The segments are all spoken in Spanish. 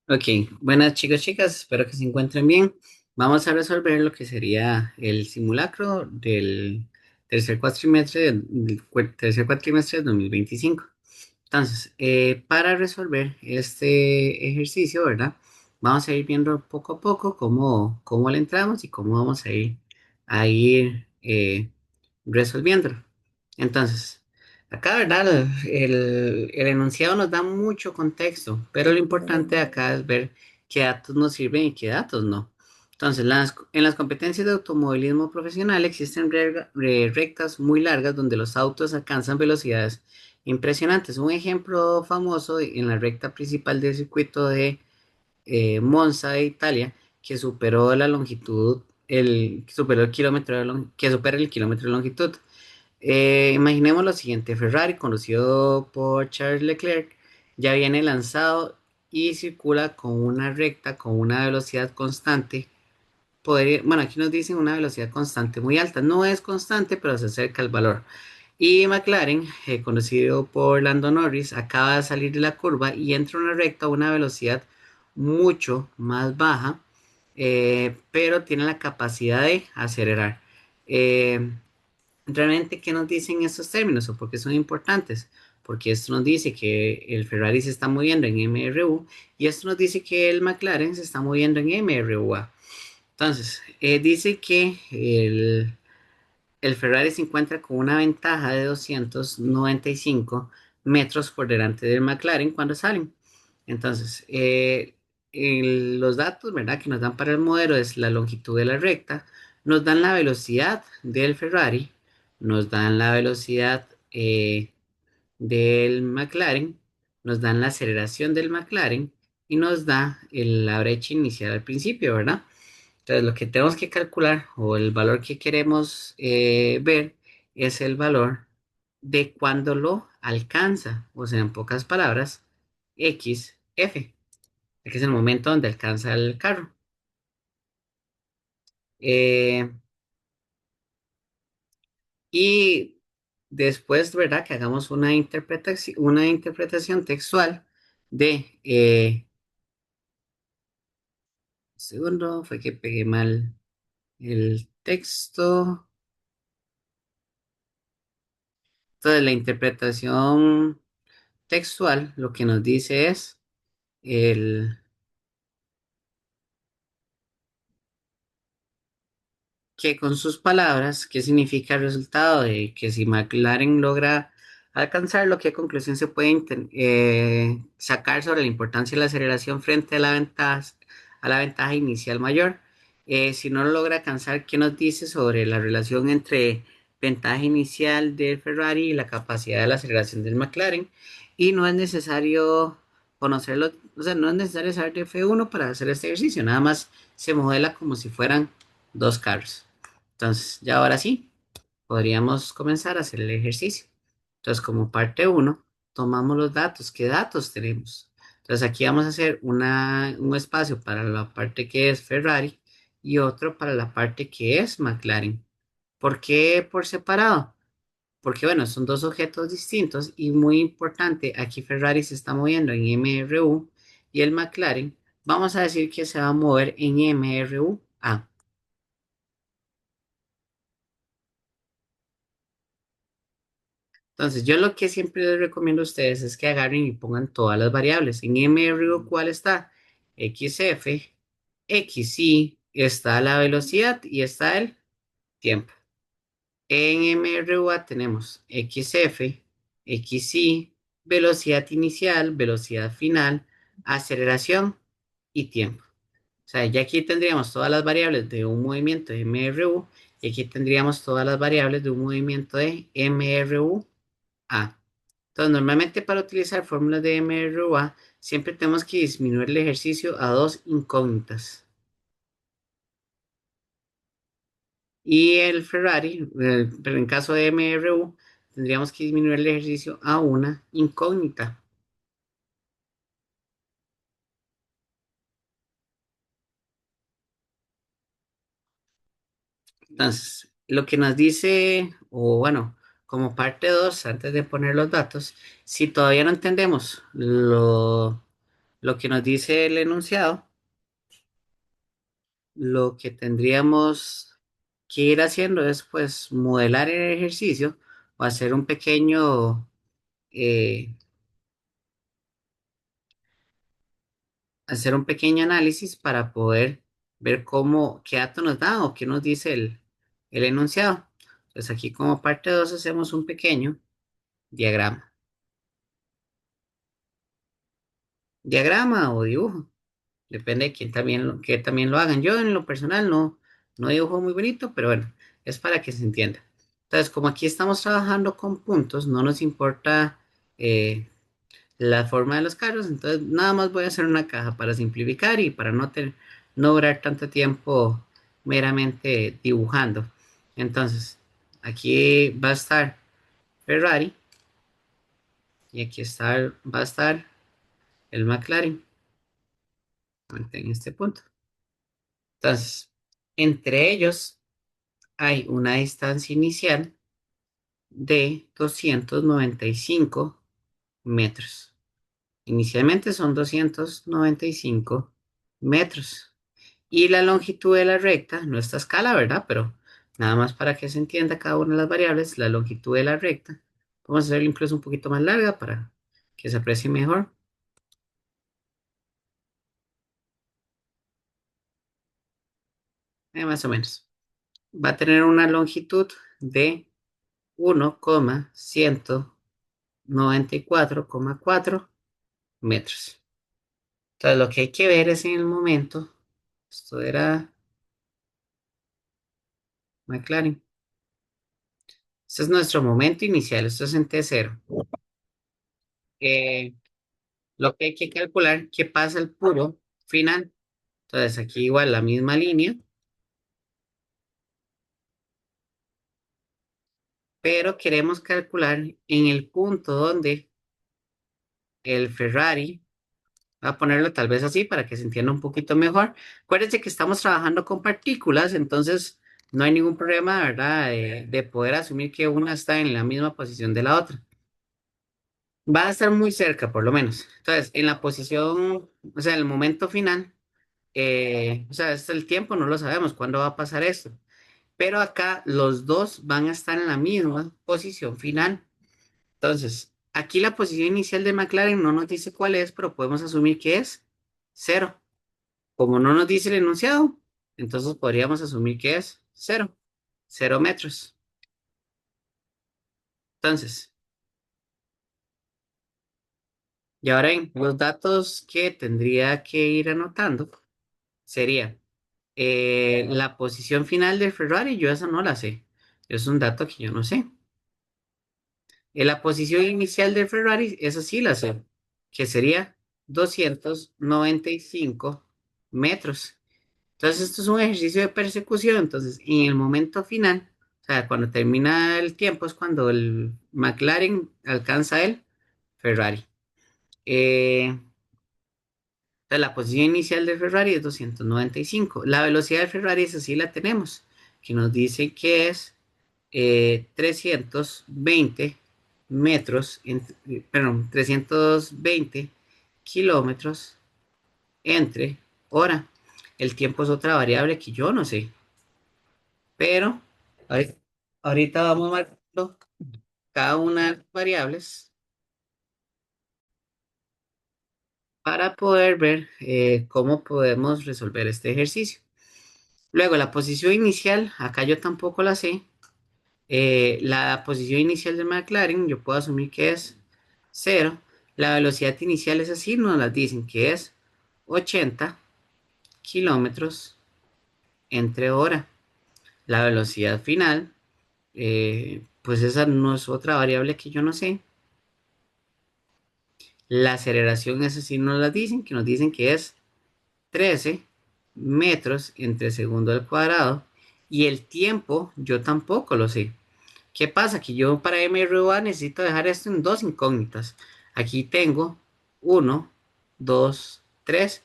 Ok, buenas chicos, chicas, espero que se encuentren bien. Vamos a resolver lo que sería el simulacro del tercer cuatrimestre de 2025. Entonces, para resolver este ejercicio, ¿verdad? Vamos a ir viendo poco a poco cómo le entramos y cómo vamos a ir resolviéndolo. Entonces, acá, ¿verdad? El enunciado nos da mucho contexto, pero lo importante acá es ver qué datos nos sirven y qué datos no. Entonces, en las competencias de automovilismo profesional existen rectas muy largas donde los autos alcanzan velocidades impresionantes. Un ejemplo famoso en la recta principal del circuito de Monza de Italia, que superó la longitud, que superó el kilómetro que supera el kilómetro de longitud. Imaginemos lo siguiente: Ferrari, conducido por Charles Leclerc, ya viene lanzado y circula con una recta con una velocidad constante. Bueno, aquí nos dicen una velocidad constante muy alta. No es constante, pero se acerca al valor. Y McLaren, conocido por Lando Norris, acaba de salir de la curva y entra en una recta a una velocidad mucho más baja, pero tiene la capacidad de acelerar. Eh, Realmente, ¿qué nos dicen estos términos o por qué son importantes? Porque esto nos dice que el Ferrari se está moviendo en MRU y esto nos dice que el McLaren se está moviendo en MRUA. Entonces, dice que el Ferrari se encuentra con una ventaja de 295 metros por delante del McLaren cuando salen. Entonces, los datos, ¿verdad?, que nos dan para el modelo es la longitud de la recta, nos dan la velocidad del Ferrari, nos dan la velocidad del McLaren, nos dan la aceleración del McLaren y nos da la brecha inicial al principio, ¿verdad? Entonces, lo que tenemos que calcular o el valor que queremos ver es el valor de cuando lo alcanza, o sea, en pocas palabras, XF, que es el momento donde alcanza el carro. Eh, y después, ¿verdad? Que hagamos una interpretación textual de, segundo, fue que pegué mal el texto. Entonces, la interpretación textual lo que nos dice es el, que con sus palabras, ¿qué significa el resultado de que si McLaren logra alcanzarlo? ¿Qué conclusión se puede sacar sobre la importancia de la aceleración frente a la ventaja inicial mayor? Si no lo logra alcanzar, ¿qué nos dice sobre la relación entre ventaja inicial del Ferrari y la capacidad de la aceleración del McLaren? Y no es necesario conocerlo, o sea, no es necesario saber de F1 para hacer este ejercicio, nada más se modela como si fueran dos carros. Entonces, ya ahora sí, podríamos comenzar a hacer el ejercicio. Entonces, como parte uno, tomamos los datos. ¿Qué datos tenemos? Entonces, aquí vamos a hacer un espacio para la parte que es Ferrari y otro para la parte que es McLaren. ¿Por qué por separado? Porque, bueno, son dos objetos distintos y muy importante, aquí Ferrari se está moviendo en MRU y el McLaren, vamos a decir que se va a mover en MRUA. Entonces, yo lo que siempre les recomiendo a ustedes es que agarren y pongan todas las variables. En MRU, ¿cuál está? XF, XY, está la velocidad y está el tiempo. En MRUA tenemos XF, XY, velocidad inicial, velocidad final, aceleración y tiempo. O sea, ya aquí tendríamos todas las variables de un movimiento de MRU y aquí tendríamos todas las variables de un movimiento de MRU. Entonces, normalmente para utilizar fórmulas de MRUA, siempre tenemos que disminuir el ejercicio a dos incógnitas. Y el Ferrari, pero en caso de MRU, tendríamos que disminuir el ejercicio a una incógnita. Entonces, lo que nos dice, o bueno, como parte 2, antes de poner los datos, si todavía no entendemos lo que nos dice el enunciado, lo que tendríamos que ir haciendo es pues modelar el ejercicio o eh, hacer un pequeño análisis para poder ver qué datos nos da o qué nos dice el enunciado. Entonces aquí como parte 2 hacemos un pequeño diagrama. Diagrama o dibujo. Depende de quién también que también lo hagan. Yo en lo personal no dibujo muy bonito, pero bueno, es para que se entienda. Entonces, como aquí estamos trabajando con puntos, no nos importa eh, la forma de los carros, entonces nada más voy a hacer una caja para simplificar y para no durar tanto tiempo meramente dibujando. Entonces, aquí va a estar Ferrari y va a estar el McLaren en este punto. Entonces, entre ellos hay una distancia inicial de 295 metros. Inicialmente son 295 metros. Y la longitud de la recta, no esta escala, ¿verdad? Pero nada más para que se entienda cada una de las variables, la longitud de la recta. Vamos a hacerla incluso un poquito más larga para que se aprecie mejor. Más o menos. Va a tener una longitud de 1,194,4 metros. Entonces lo que hay que ver es en el momento, esto era McLaren. Este es nuestro momento inicial, esto es en T0. Eh, lo que hay que calcular, qué pasa al puro final. Entonces aquí igual la misma línea, pero queremos calcular en el punto donde el Ferrari, va a ponerlo tal vez así para que se entienda un poquito mejor. Acuérdense que estamos trabajando con partículas, entonces no hay ningún problema, ¿verdad? De poder asumir que una está en la misma posición de la otra. Va a estar muy cerca, por lo menos. Entonces, en la posición, o sea, el momento final, o sea, es el tiempo, no lo sabemos cuándo va a pasar esto. Pero acá los dos van a estar en la misma posición final. Entonces, aquí la posición inicial de McLaren no nos dice cuál es, pero podemos asumir que es cero. Como no nos dice el enunciado, entonces podríamos asumir que es cero, 0 metros. Entonces, y ahora en los datos que tendría que ir anotando sería la posición final del Ferrari, yo esa no la sé. Es un dato que yo no sé. La posición inicial del Ferrari, esa sí la sé, que sería 295 metros. Entonces, esto es un ejercicio de persecución. Entonces, en el momento final, o sea, cuando termina el tiempo, es cuando el McLaren alcanza el Ferrari. Eh, entonces, la posición inicial del Ferrari es 295. La velocidad del Ferrari, esa sí la tenemos, que nos dice que es 320 metros, perdón, 320 kilómetros entre hora. El tiempo es otra variable que yo no sé, pero ahorita, ahorita vamos marcando cada una de las variables para poder ver cómo podemos resolver este ejercicio. Luego, la posición inicial, acá yo tampoco la sé. La posición inicial de McLaren, yo puedo asumir que es cero. La velocidad inicial es así, nos la dicen que es 80 kilómetros entre hora. La velocidad final, pues esa no es otra variable que yo no sé. La aceleración, esa sí nos la dicen, que nos dicen que es 13 metros entre segundo al cuadrado. Y el tiempo, yo tampoco lo sé. ¿Qué pasa? Que yo para MRUA necesito dejar esto en dos incógnitas. Aquí tengo uno, dos, tres.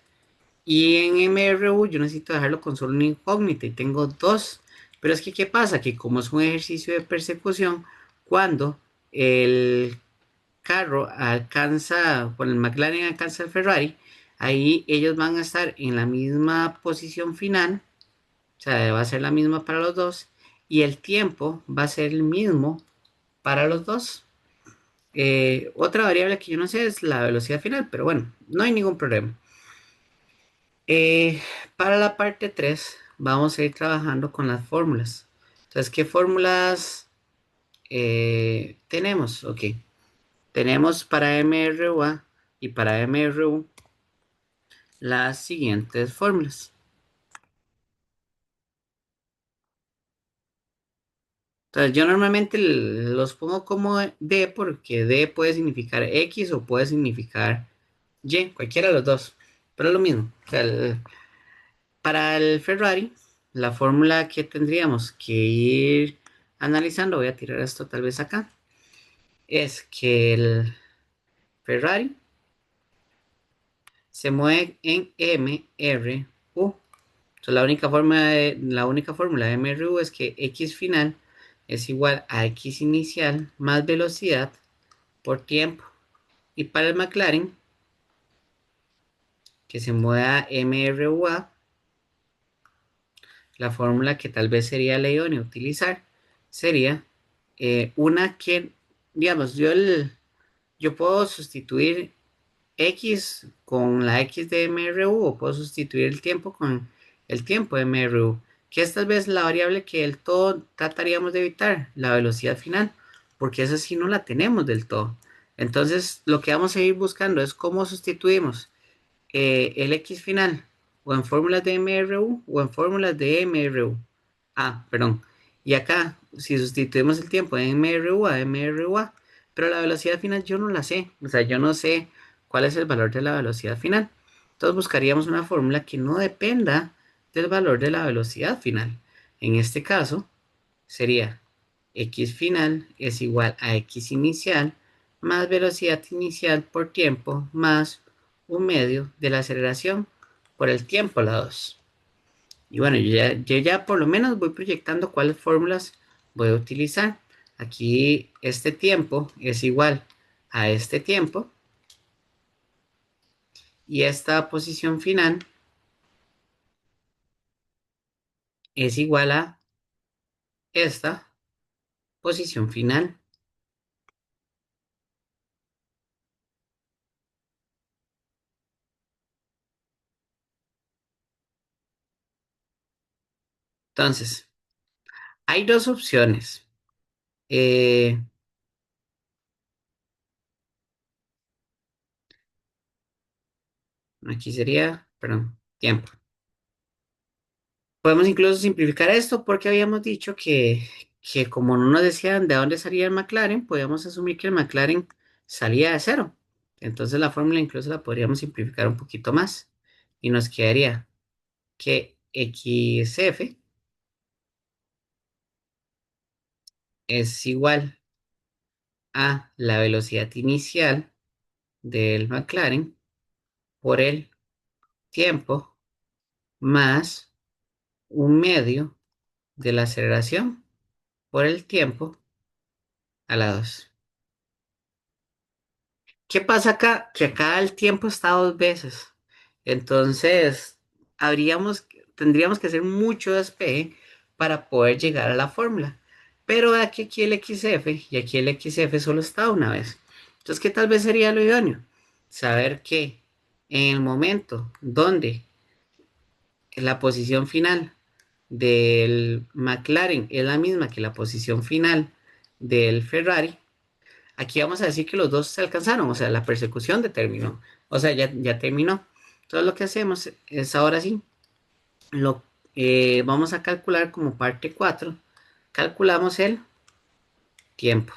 Y en MRU yo necesito dejarlo con solo una incógnita y tengo dos. Pero es que, ¿qué pasa? Que como es un ejercicio de persecución, cuando el carro alcanza, bueno, el McLaren alcanza el Ferrari, ahí ellos van a estar en la misma posición final, o sea, va a ser la misma para los dos, y el tiempo va a ser el mismo para los dos. Otra variable que yo no sé es la velocidad final, pero bueno, no hay ningún problema. Eh, para la parte 3 vamos a ir trabajando con las fórmulas. Entonces, ¿qué fórmulas tenemos? Ok, tenemos para MRUA y para MRU las siguientes fórmulas. Entonces, yo normalmente los pongo como D porque D puede significar X o puede significar Y, cualquiera de los dos, pero es lo mismo. O sea, para el Ferrari, la fórmula que tendríamos que ir analizando, voy a tirar esto tal vez acá, es que el Ferrari se mueve en MRU. Entonces, la única fórmula de MRU es que X final es igual a X inicial más velocidad por tiempo. Y para el McLaren, que se mueva MRUA, la fórmula que tal vez sería la idónea utilizar sería una que, digamos, yo puedo sustituir X con la X de MRU o puedo sustituir el tiempo con el tiempo de MRU, que es tal vez la variable que del todo trataríamos de evitar, la velocidad final, porque esa sí no la tenemos del todo. Entonces, lo que vamos a ir buscando es cómo sustituimos el X final, o en fórmulas de MRU o en fórmulas de MRU. Ah, perdón. Y acá, si sustituimos el tiempo de MRU a MRUA, pero la velocidad final yo no la sé. O sea, yo no sé cuál es el valor de la velocidad final. Entonces buscaríamos una fórmula que no dependa del valor de la velocidad final. En este caso, sería X final es igual a X inicial más velocidad inicial por tiempo más un medio de la aceleración por el tiempo, la 2. Y bueno, yo ya por lo menos voy proyectando cuáles fórmulas voy a utilizar. Aquí este tiempo es igual a este tiempo y esta posición final es igual a esta posición final. Entonces, hay dos opciones. Eh, Aquí sería, perdón, tiempo. Podemos incluso simplificar esto porque habíamos dicho que como no nos decían de dónde salía el McLaren, podíamos asumir que el McLaren salía de cero. Entonces la fórmula incluso la podríamos simplificar un poquito más y nos quedaría que XF es igual a la velocidad inicial del McLaren por el tiempo más un medio de la aceleración por el tiempo a la 2. ¿Qué pasa acá? Que acá el tiempo está dos veces. Entonces, tendríamos que hacer mucho despeje para poder llegar a la fórmula. Pero aquí el XF y aquí el XF solo está una vez. Entonces, ¿qué tal vez sería lo idóneo? Saber que en el momento donde la posición final del McLaren es la misma que la posición final del Ferrari, aquí vamos a decir que los dos se alcanzaron, o sea, la persecución determinó, o sea, ya terminó. Entonces lo que hacemos es ahora sí, lo vamos a calcular como parte 4, calculamos el tiempo.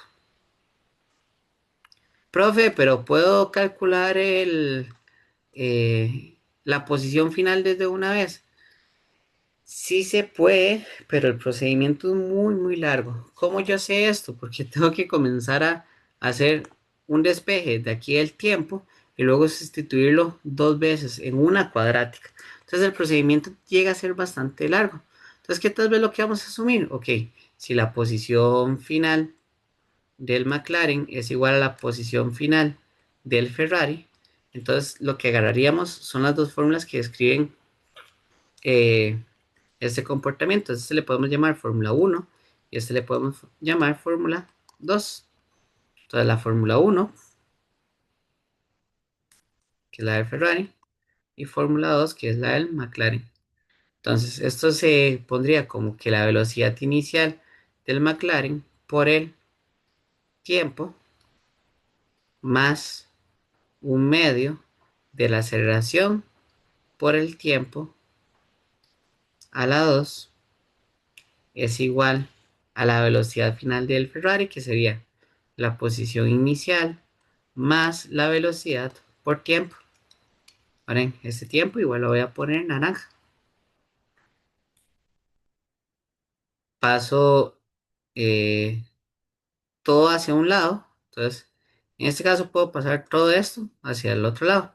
Profe, pero puedo calcular la posición final desde una vez. Sí se puede, pero el procedimiento es muy, muy largo. ¿Cómo yo sé esto? Porque tengo que comenzar a hacer un despeje de aquí del tiempo y luego sustituirlo dos veces en una cuadrática. Entonces el procedimiento llega a ser bastante largo. Entonces, ¿qué tal vez lo que vamos a asumir? Ok, si la posición final, del McLaren es igual a la posición final del Ferrari, Entonces, lo que agarraríamos son las dos fórmulas que describen eh, este comportamiento. Este le podemos llamar fórmula uno y este le podemos llamar fórmula 2. Entonces, la fórmula uno, que es la del Ferrari, y fórmula 2, que es la del McLaren. Entonces, esto se pondría como que la velocidad inicial del McLaren por el tiempo más un medio de la aceleración por el tiempo a la 2 es igual a la velocidad final del Ferrari, que sería la posición inicial más la velocidad por tiempo. Ahora, en este tiempo igual lo voy a poner en naranja. Paso eh, todo hacia un lado. Entonces, en este caso puedo pasar todo esto hacia el otro lado.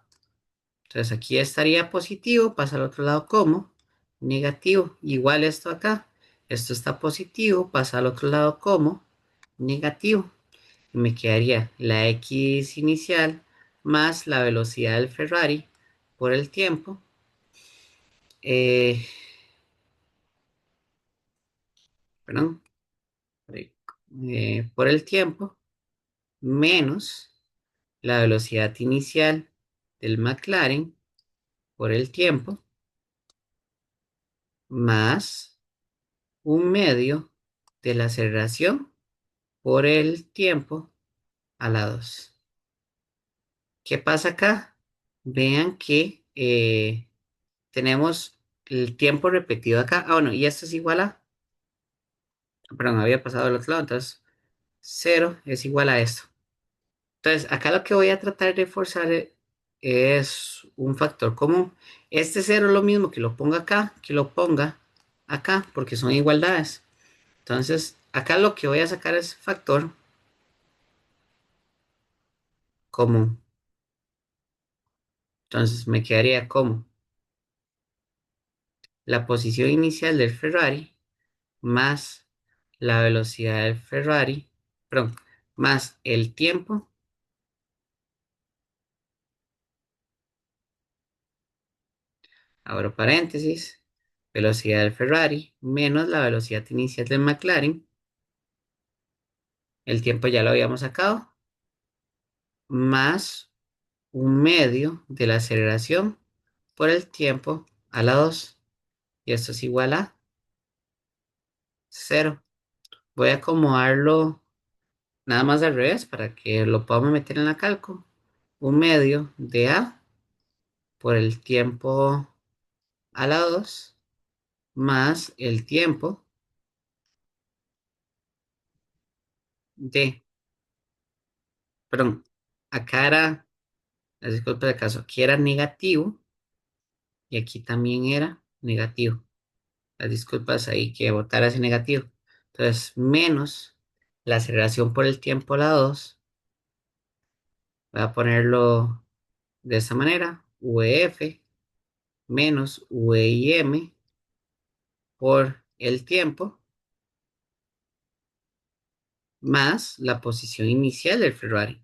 Entonces aquí estaría positivo, pasa al otro lado como negativo. Igual esto acá. Esto está positivo, pasa al otro lado como negativo. Y me quedaría la X inicial más la velocidad del Ferrari por el tiempo. eh, perdón, por el tiempo menos la velocidad inicial del McLaren por el tiempo más un medio de la aceleración por el tiempo a la 2. ¿Qué pasa acá? Vean que tenemos el tiempo repetido acá. Ah, bueno, y esto es igual a, perdón, había pasado al otro lado, entonces cero es igual a esto. Entonces, acá lo que voy a tratar de forzar es un factor común. Este cero es lo mismo que lo ponga acá, que lo ponga acá, porque son igualdades. Entonces, acá lo que voy a sacar es factor común. Entonces, me quedaría como la posición inicial del Ferrari más la velocidad del Ferrari, perdón, más el tiempo, abro paréntesis, velocidad del Ferrari menos la velocidad inicial del McLaren, el tiempo ya lo habíamos sacado, más un medio de la aceleración por el tiempo a la 2, y esto es igual a cero. Voy a acomodarlo nada más al revés para que lo podamos meter en la calco. Un medio de A por el tiempo a la 2 más el tiempo de, perdón, acá era, disculpa de caso, aquí era negativo y aquí también era negativo. Las disculpas ahí que votara ese negativo. Entonces, menos la aceleración por el tiempo a la 2, voy a ponerlo de esta manera, VF menos VIM por el tiempo más la posición inicial del Ferrari.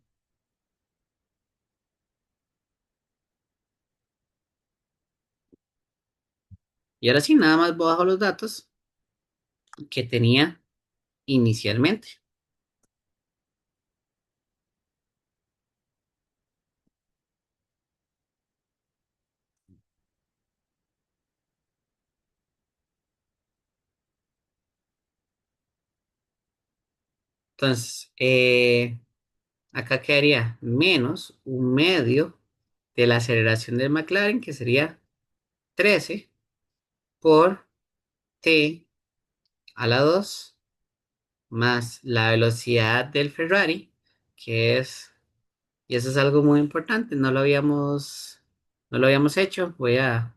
Y ahora sí, nada más bajo los datos que tenía inicialmente. Entonces, acá quedaría menos un medio de la aceleración del McLaren, que sería 13 por T a la 2 más la velocidad del Ferrari, que es, y eso es algo muy importante, no lo habíamos hecho. Voy a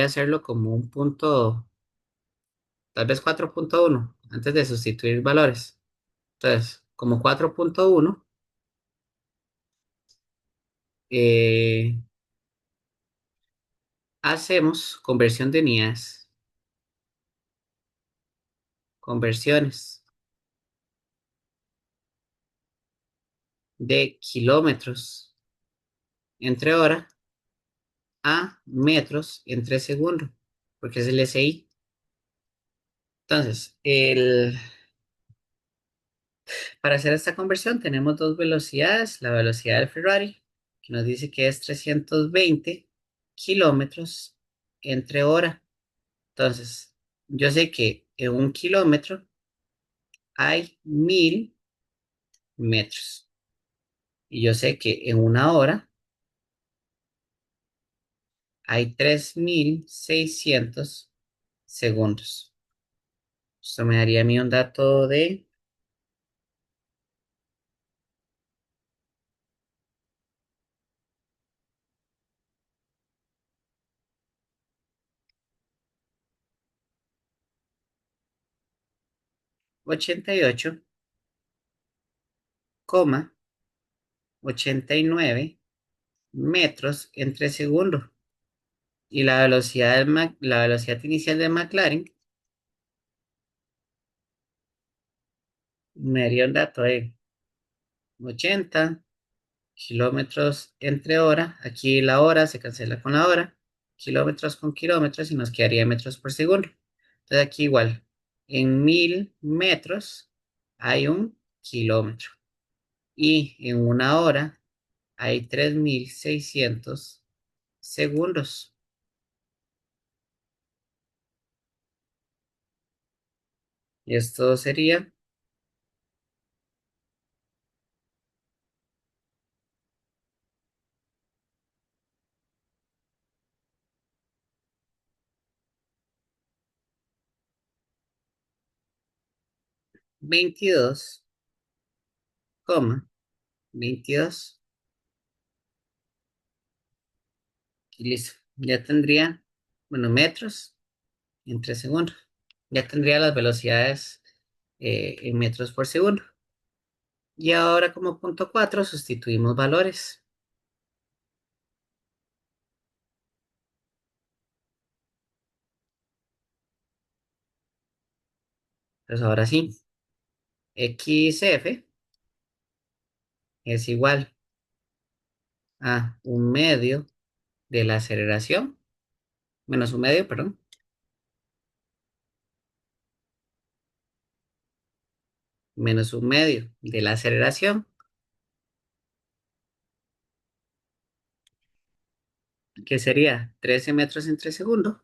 hacerlo como un punto, tal vez 4.1 antes de sustituir valores. Entonces, como 4.1, eh, hacemos conversión de unidades, conversiones de kilómetros entre hora a metros entre segundo, porque es el SI. Entonces, para hacer esta conversión tenemos dos velocidades. La velocidad del Ferrari, que nos dice que es 320 kilómetros entre hora. Entonces, yo sé que en un kilómetro hay 1000 metros. Y yo sé que en una hora hay 3600 segundos. Esto me daría a mí un dato de 88,89 metros entre segundo. Y la velocidad, la velocidad inicial de McLaren me daría un dato de 80 kilómetros entre hora. Aquí la hora se cancela con la hora. Kilómetros con kilómetros y nos quedaría metros por segundo. Entonces aquí igual, en 1000 metros hay un kilómetro. Y en una hora hay 3600 segundos. Y esto sería 22,22. Y listo. Ya tendría, bueno, metros entre segundos. Ya tendría las velocidades en metros por segundo. Y ahora como punto 4 sustituimos valores. Entonces ahora sí, XF es igual a un medio de la aceleración, menos un medio, perdón, menos un medio de la aceleración, que sería 13 metros entre segundo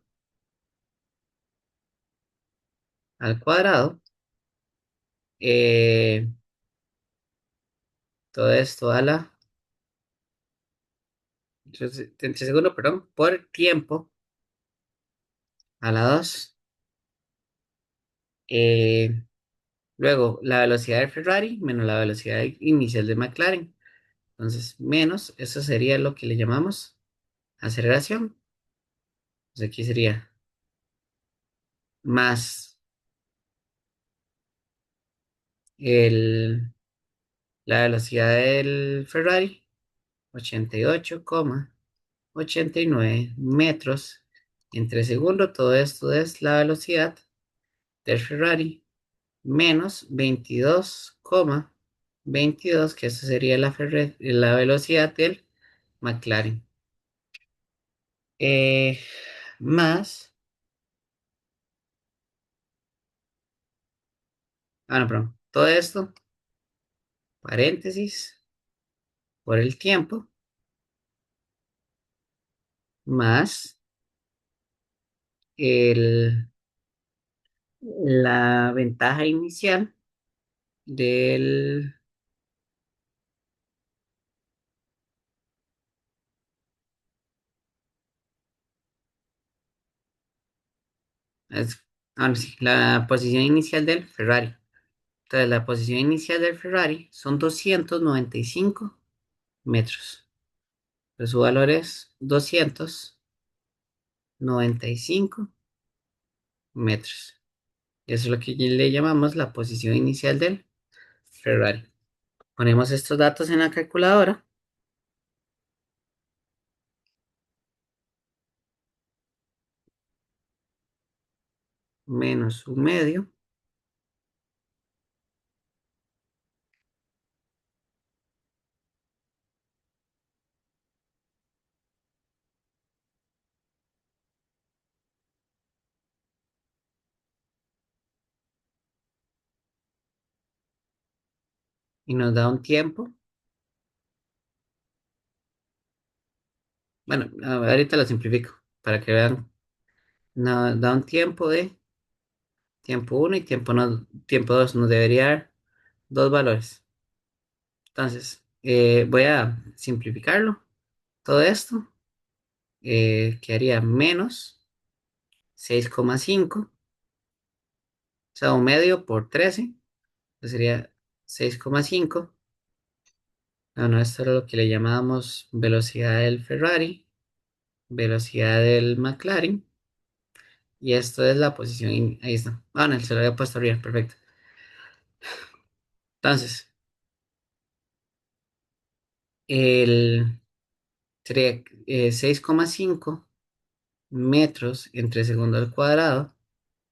al cuadrado. eh, Todo esto a la, entre segundo, perdón, por tiempo a la 2. Luego, la velocidad de Ferrari menos la velocidad inicial de McLaren. Entonces, menos, eso sería lo que le llamamos aceleración. Entonces, aquí sería más el, la velocidad del Ferrari, 88,89 metros entre segundo. Todo esto es la velocidad del Ferrari menos 22,22, que eso sería la velocidad del McLaren. Eh, Más, no, perdón, todo esto, paréntesis, por el tiempo, más el, la ventaja inicial del, es- no, sí, la posición inicial del Ferrari. Entonces, la posición inicial del Ferrari son 295 metros. Entonces, su valor es 295 metros. Eso es lo que le llamamos la posición inicial del Ferrari. Ponemos estos datos en la calculadora. Menos un medio y nos da un tiempo. Bueno, ahorita lo simplifico para que vean. Nos da un tiempo de tiempo uno y tiempo 2. Nos debería dar dos valores. Entonces, voy a simplificarlo. Todo esto quedaría menos 6,5, o sea, un medio por 13, que sería 6,5. No, no, esto era lo que le llamábamos velocidad del Ferrari, velocidad del McLaren, y esto es la posición, ahí está. Ah, no, se lo había puesto arriba, perfecto. Entonces, el sería 6,5 metros entre segundo al cuadrado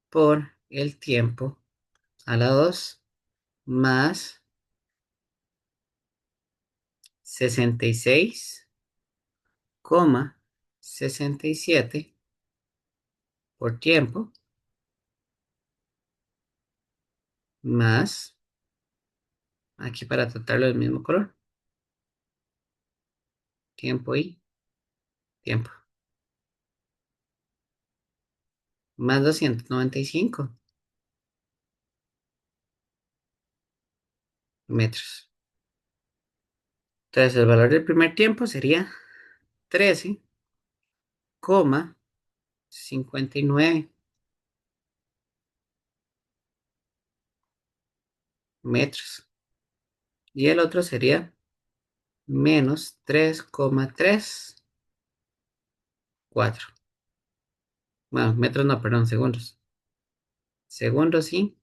por el tiempo a la 2 más 66,67 por tiempo más, aquí para tratarlo del mismo color, tiempo y tiempo, más 295 metros. Entonces el valor del primer tiempo sería 13,59 metros. Y el otro sería menos 3,34. Bueno, metros no, perdón, segundos. Segundos y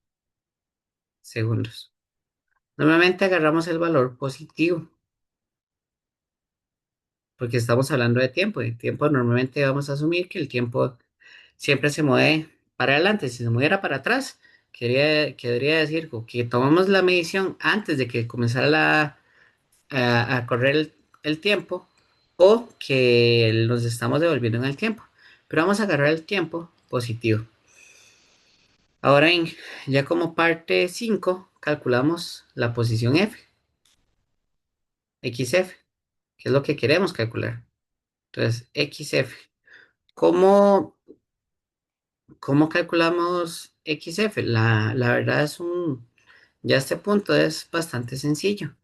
segundos. Normalmente agarramos el valor positivo porque estamos hablando de tiempo. Y tiempo normalmente vamos a asumir que el tiempo siempre se mueve para adelante. Si se moviera para atrás, querría decir que tomamos la medición antes de que comenzara a correr el tiempo o que nos estamos devolviendo en el tiempo. Pero vamos a agarrar el tiempo positivo. Ahora, ya como parte 5 calculamos la posición F, XF, que es lo que queremos calcular. Entonces, XF. ¿Cómo, cómo calculamos XF? La verdad ya a este punto es bastante sencillo.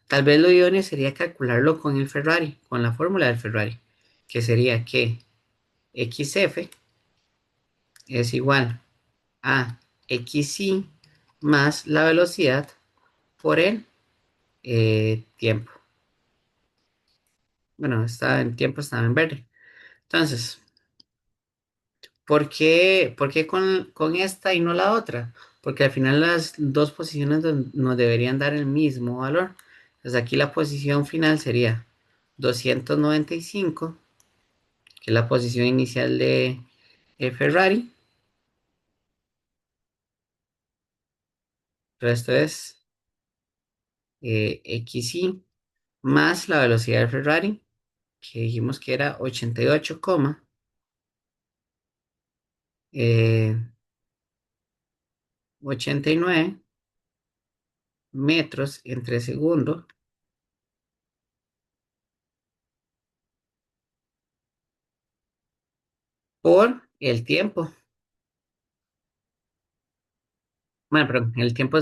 Tal vez lo idóneo sería calcularlo con el Ferrari, con la fórmula del Ferrari, que sería que XF es igual a XY más la velocidad por el tiempo. Bueno, está en tiempo, estaba en verde. Entonces, ¿por qué con esta y no la otra? Porque al final las dos posiciones nos deberían dar el mismo valor. Entonces aquí la posición final sería 295, que es la posición inicial de Ferrari. Pero esto es XY más la velocidad de Ferrari, que dijimos que era 88,89 metros entre segundo por el tiempo. Bueno, perdón, el tiempo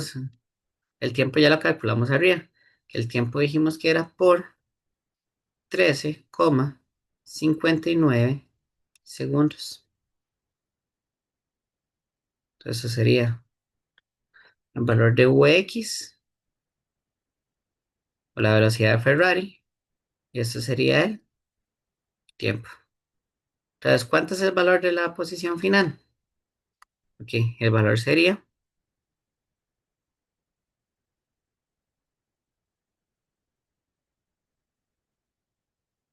ya lo calculamos arriba. El tiempo dijimos que era por 13,59 segundos. Entonces eso sería el valor de Vx o la velocidad de Ferrari. Y eso sería el tiempo. Entonces, ¿cuánto es el valor de la posición final? Ok, el valor sería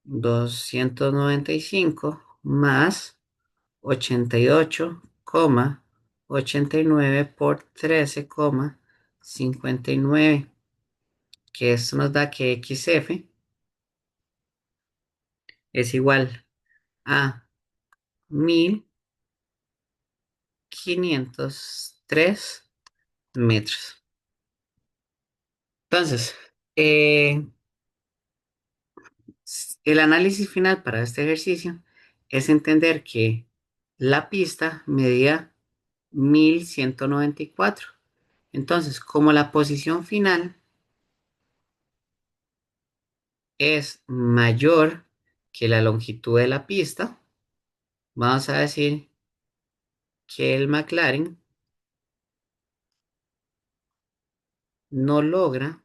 295 más 88,89 por 13,59, que esto nos da que XF es igual a 1503 metros. Entonces, eh, el análisis final para este ejercicio es entender que la pista medía 1194. Entonces, como la posición final es mayor que la longitud de la pista, vamos a decir que el McLaren no logra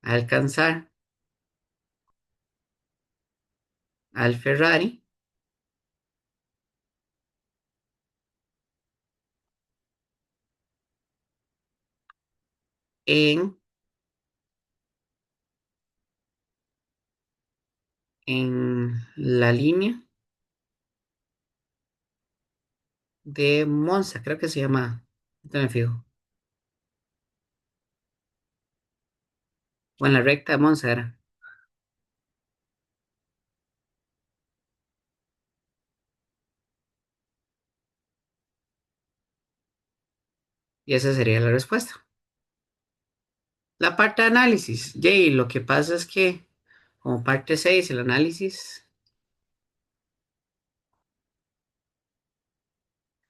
alcanzar al Ferrari en, en la línea de Monza, creo que se llama, no me fijo, o en la recta de Monza era, y esa sería la respuesta. La parte de análisis, Jay, lo que pasa es que como parte 6 el análisis,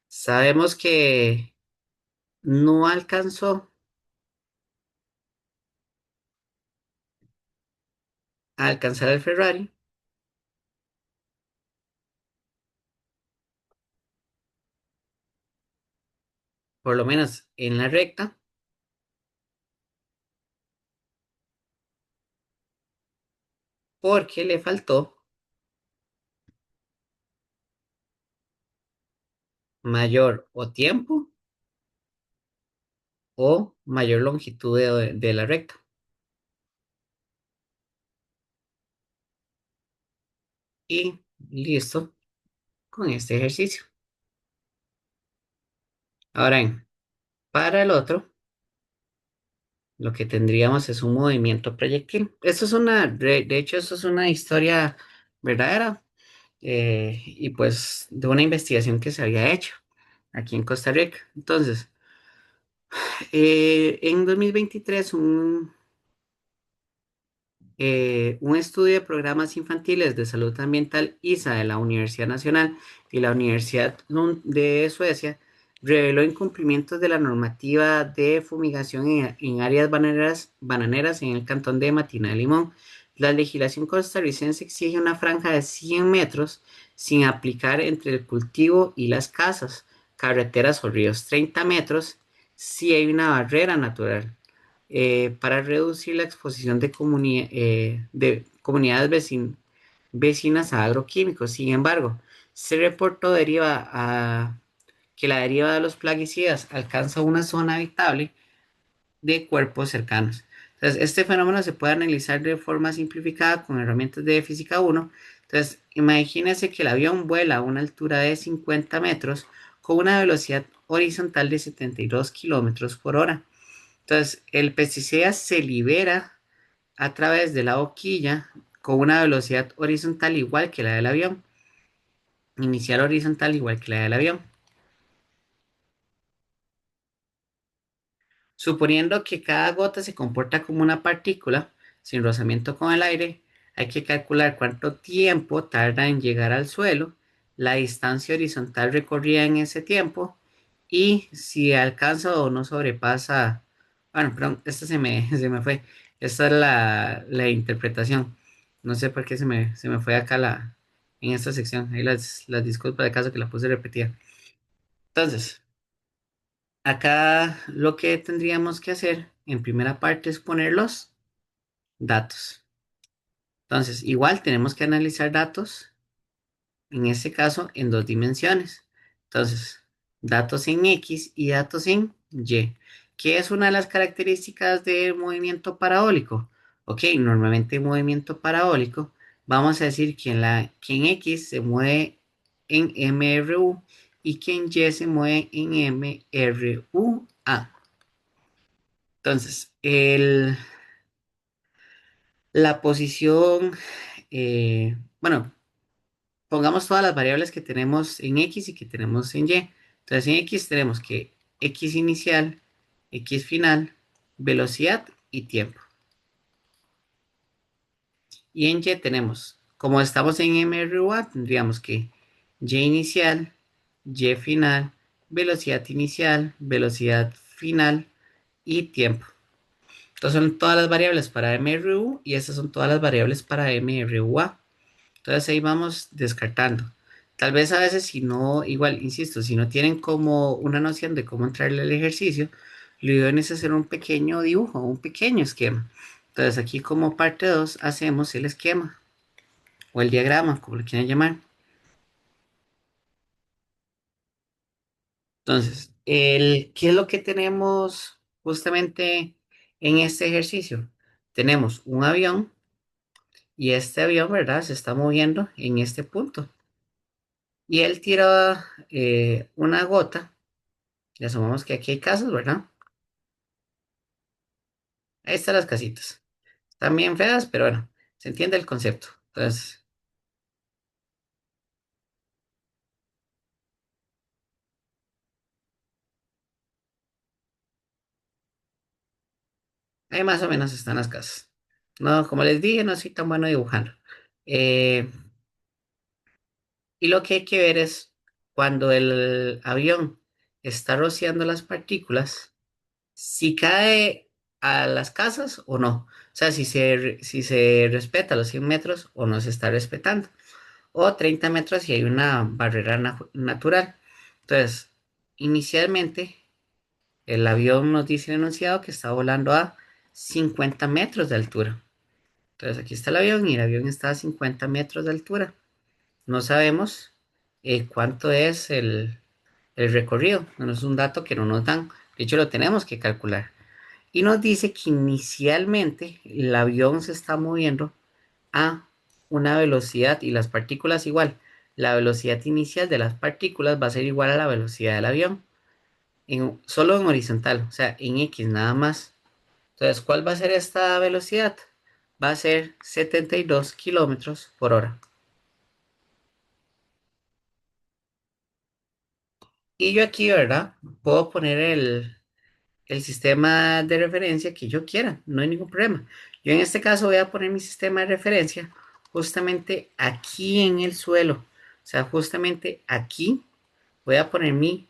sabemos que no alcanzó a alcanzar el Ferrari, por lo menos en la recta, porque le faltó mayor o tiempo o mayor longitud de la recta. Y listo con este ejercicio. Ahora bien, para el otro, lo que tendríamos es un movimiento proyectil. Esto es de hecho, esto es una historia verdadera y pues de una investigación que se había hecho aquí en Costa Rica. Entonces, en 2023, un estudio de programas infantiles de salud ambiental ISA de la Universidad Nacional y la Universidad de Suecia reveló incumplimientos de la normativa de fumigación en áreas bananeras en el cantón de Matina de Limón. La legislación costarricense exige una franja de 100 metros sin aplicar entre el cultivo y las casas, carreteras o ríos. 30 metros si hay una barrera natural para reducir la exposición de comunidades vecinas a agroquímicos. Sin embargo, se reportó que la deriva de los plaguicidas alcanza una zona habitable de cuerpos cercanos. Entonces, este fenómeno se puede analizar de forma simplificada con herramientas de física 1. Entonces, imagínense que el avión vuela a una altura de 50 metros con una velocidad horizontal de 72 kilómetros por hora. Entonces, el pesticida se libera a través de la boquilla con una velocidad horizontal igual que la del avión, inicial horizontal igual que la del avión. Suponiendo que cada gota se comporta como una partícula sin rozamiento con el aire, hay que calcular cuánto tiempo tarda en llegar al suelo, la distancia horizontal recorrida en ese tiempo y si alcanza o no sobrepasa. Bueno, perdón, esta se me fue. Esta es la interpretación. No sé por qué se me fue acá en esta sección. Ahí las disculpas de caso que la puse repetida. Entonces, acá lo que tendríamos que hacer en primera parte es poner los datos. Entonces, igual tenemos que analizar datos, en este caso en dos dimensiones. Entonces, datos en X y datos en Y. ¿Qué es una de las características del movimiento parabólico? Ok, normalmente en movimiento parabólico vamos a decir que en X se mueve en MRU y que en Y se mueve en MRUA. Entonces, la posición, bueno, pongamos todas las variables que tenemos en X y que tenemos en Y. Entonces, en X tenemos que X inicial, X final, velocidad y tiempo. Y en Y tenemos, como estamos en MRUA, tendríamos que Y inicial, Y final, velocidad inicial, velocidad final y tiempo. Entonces son todas las variables para MRU y estas son todas las variables para MRUA. Entonces ahí vamos descartando. Tal vez a veces si no, igual, insisto, si no tienen como una noción de cómo entrarle al ejercicio, lo ideal es hacer un pequeño dibujo, un pequeño esquema. Entonces aquí como parte 2 hacemos el esquema o el diagrama, como lo quieran llamar. Entonces, ¿qué es lo que tenemos justamente en este ejercicio? Tenemos un avión y este avión, ¿verdad? Se está moviendo en este punto. Y él tira una gota. Ya asumamos que aquí hay casas, ¿verdad? Ahí están las casitas. Están bien feas, pero bueno, se entiende el concepto. Entonces, ahí más o menos están las casas. No, como les dije, no soy tan bueno dibujando. Eh, y lo que hay que ver es cuando el avión está rociando las partículas, si cae a las casas o no. O sea, si se respeta los 100 metros o no se está respetando. O 30 metros si hay una barrera natural. Entonces, inicialmente, el avión nos dice el enunciado que está volando a 50 metros de altura. Entonces, aquí está el avión y el avión está a 50 metros de altura. No sabemos cuánto es el recorrido. No es un dato que no nos dan. De hecho, lo tenemos que calcular. Y nos dice que inicialmente el avión se está moviendo a una velocidad y las partículas igual. La velocidad inicial de las partículas va a ser igual a la velocidad del avión, solo en horizontal, o sea, en X nada más. Entonces, ¿cuál va a ser esta velocidad? Va a ser 72 kilómetros por hora. Y yo aquí, ¿verdad? Puedo poner el sistema de referencia que yo quiera, no hay ningún problema. Yo en este caso voy a poner mi sistema de referencia justamente aquí en el suelo. O sea, justamente aquí voy a poner mi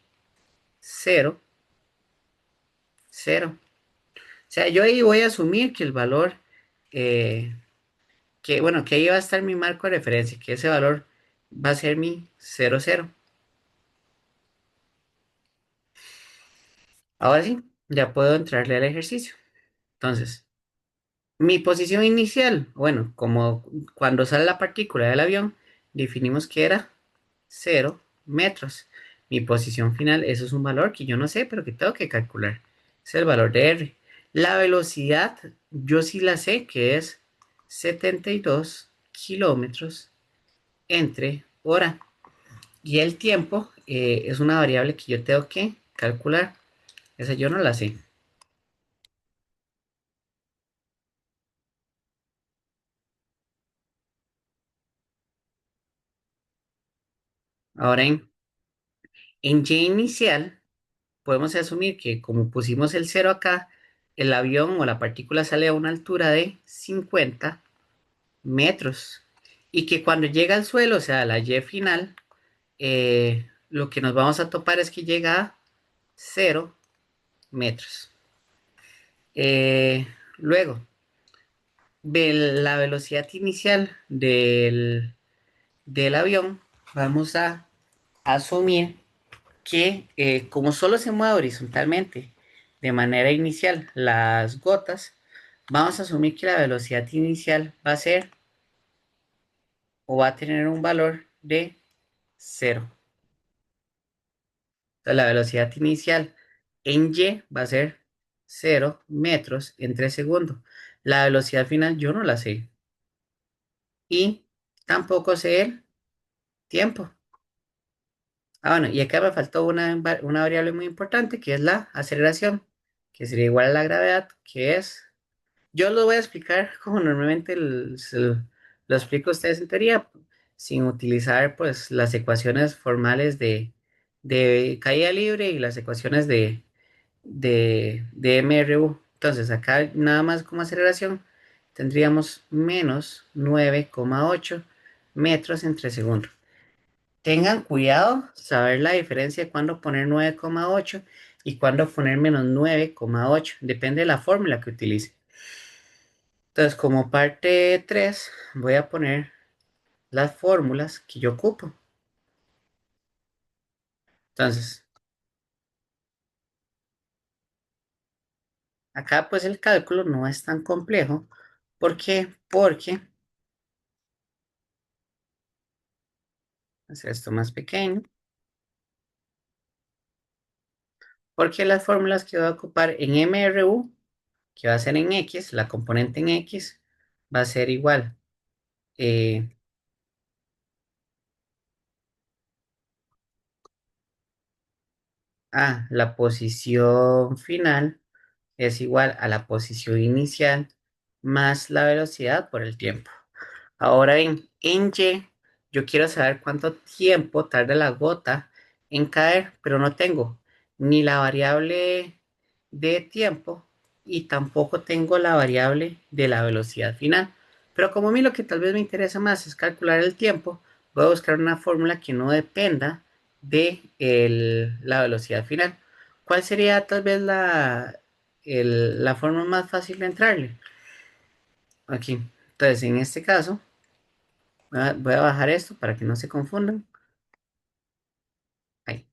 cero, cero. O sea, yo ahí voy a asumir que el valor, eh, que bueno, que ahí va a estar mi marco de referencia, que ese valor va a ser mi cero, cero. Ahora sí, ya puedo entrarle al ejercicio. Entonces, mi posición inicial, bueno, como cuando sale la partícula del avión, definimos que era 0 metros. Mi posición final, eso es un valor que yo no sé, pero que tengo que calcular. Es el valor de R. La velocidad, yo sí la sé, que es 72 kilómetros entre hora. Y el tiempo es una variable que yo tengo que calcular. Esa yo no la sé. Ahora en Y inicial, podemos asumir que como pusimos el cero acá, el avión o la partícula sale a una altura de 50 metros. Y que cuando llega al suelo, o sea, la Y final, lo que nos vamos a topar es que llega a 0 metros. Luego, de la velocidad inicial del avión, vamos a asumir que como solo se mueve horizontalmente de manera inicial las gotas, vamos a asumir que la velocidad inicial va a ser o va a tener un valor de cero. Entonces, la velocidad inicial en Y va a ser 0 metros en 3 segundos. La velocidad final yo no la sé. Y tampoco sé el tiempo. Ah, bueno, y acá me faltó una variable muy importante que es la aceleración, que sería igual a la gravedad, que es. Yo lo voy a explicar como normalmente lo explico a ustedes en teoría, sin utilizar pues las ecuaciones formales de caída libre y las ecuaciones de MRU. Entonces, acá nada más como aceleración tendríamos menos 9,8 metros entre segundo. Tengan cuidado saber la diferencia de cuándo poner 9,8 y cuándo poner menos 9,8. Depende de la fórmula que utilice. Entonces, como parte 3 voy a poner las fórmulas que yo ocupo. Entonces, acá pues el cálculo no es tan complejo. ¿Por qué? Porque, hacer esto más pequeño, porque las fórmulas que voy a ocupar en MRU, que va a ser en X, la componente en X, va a ser igual eh, a la posición final es igual a la posición inicial más la velocidad por el tiempo. Ahora bien, en Y, yo quiero saber cuánto tiempo tarda la gota en caer, pero no tengo ni la variable de tiempo y tampoco tengo la variable de la velocidad final. Pero como a mí lo que tal vez me interesa más es calcular el tiempo, voy a buscar una fórmula que no dependa de la velocidad final. ¿Cuál sería tal vez la forma más fácil de entrarle? Aquí. Entonces, en este caso, voy a bajar esto para que no se confundan. Ahí.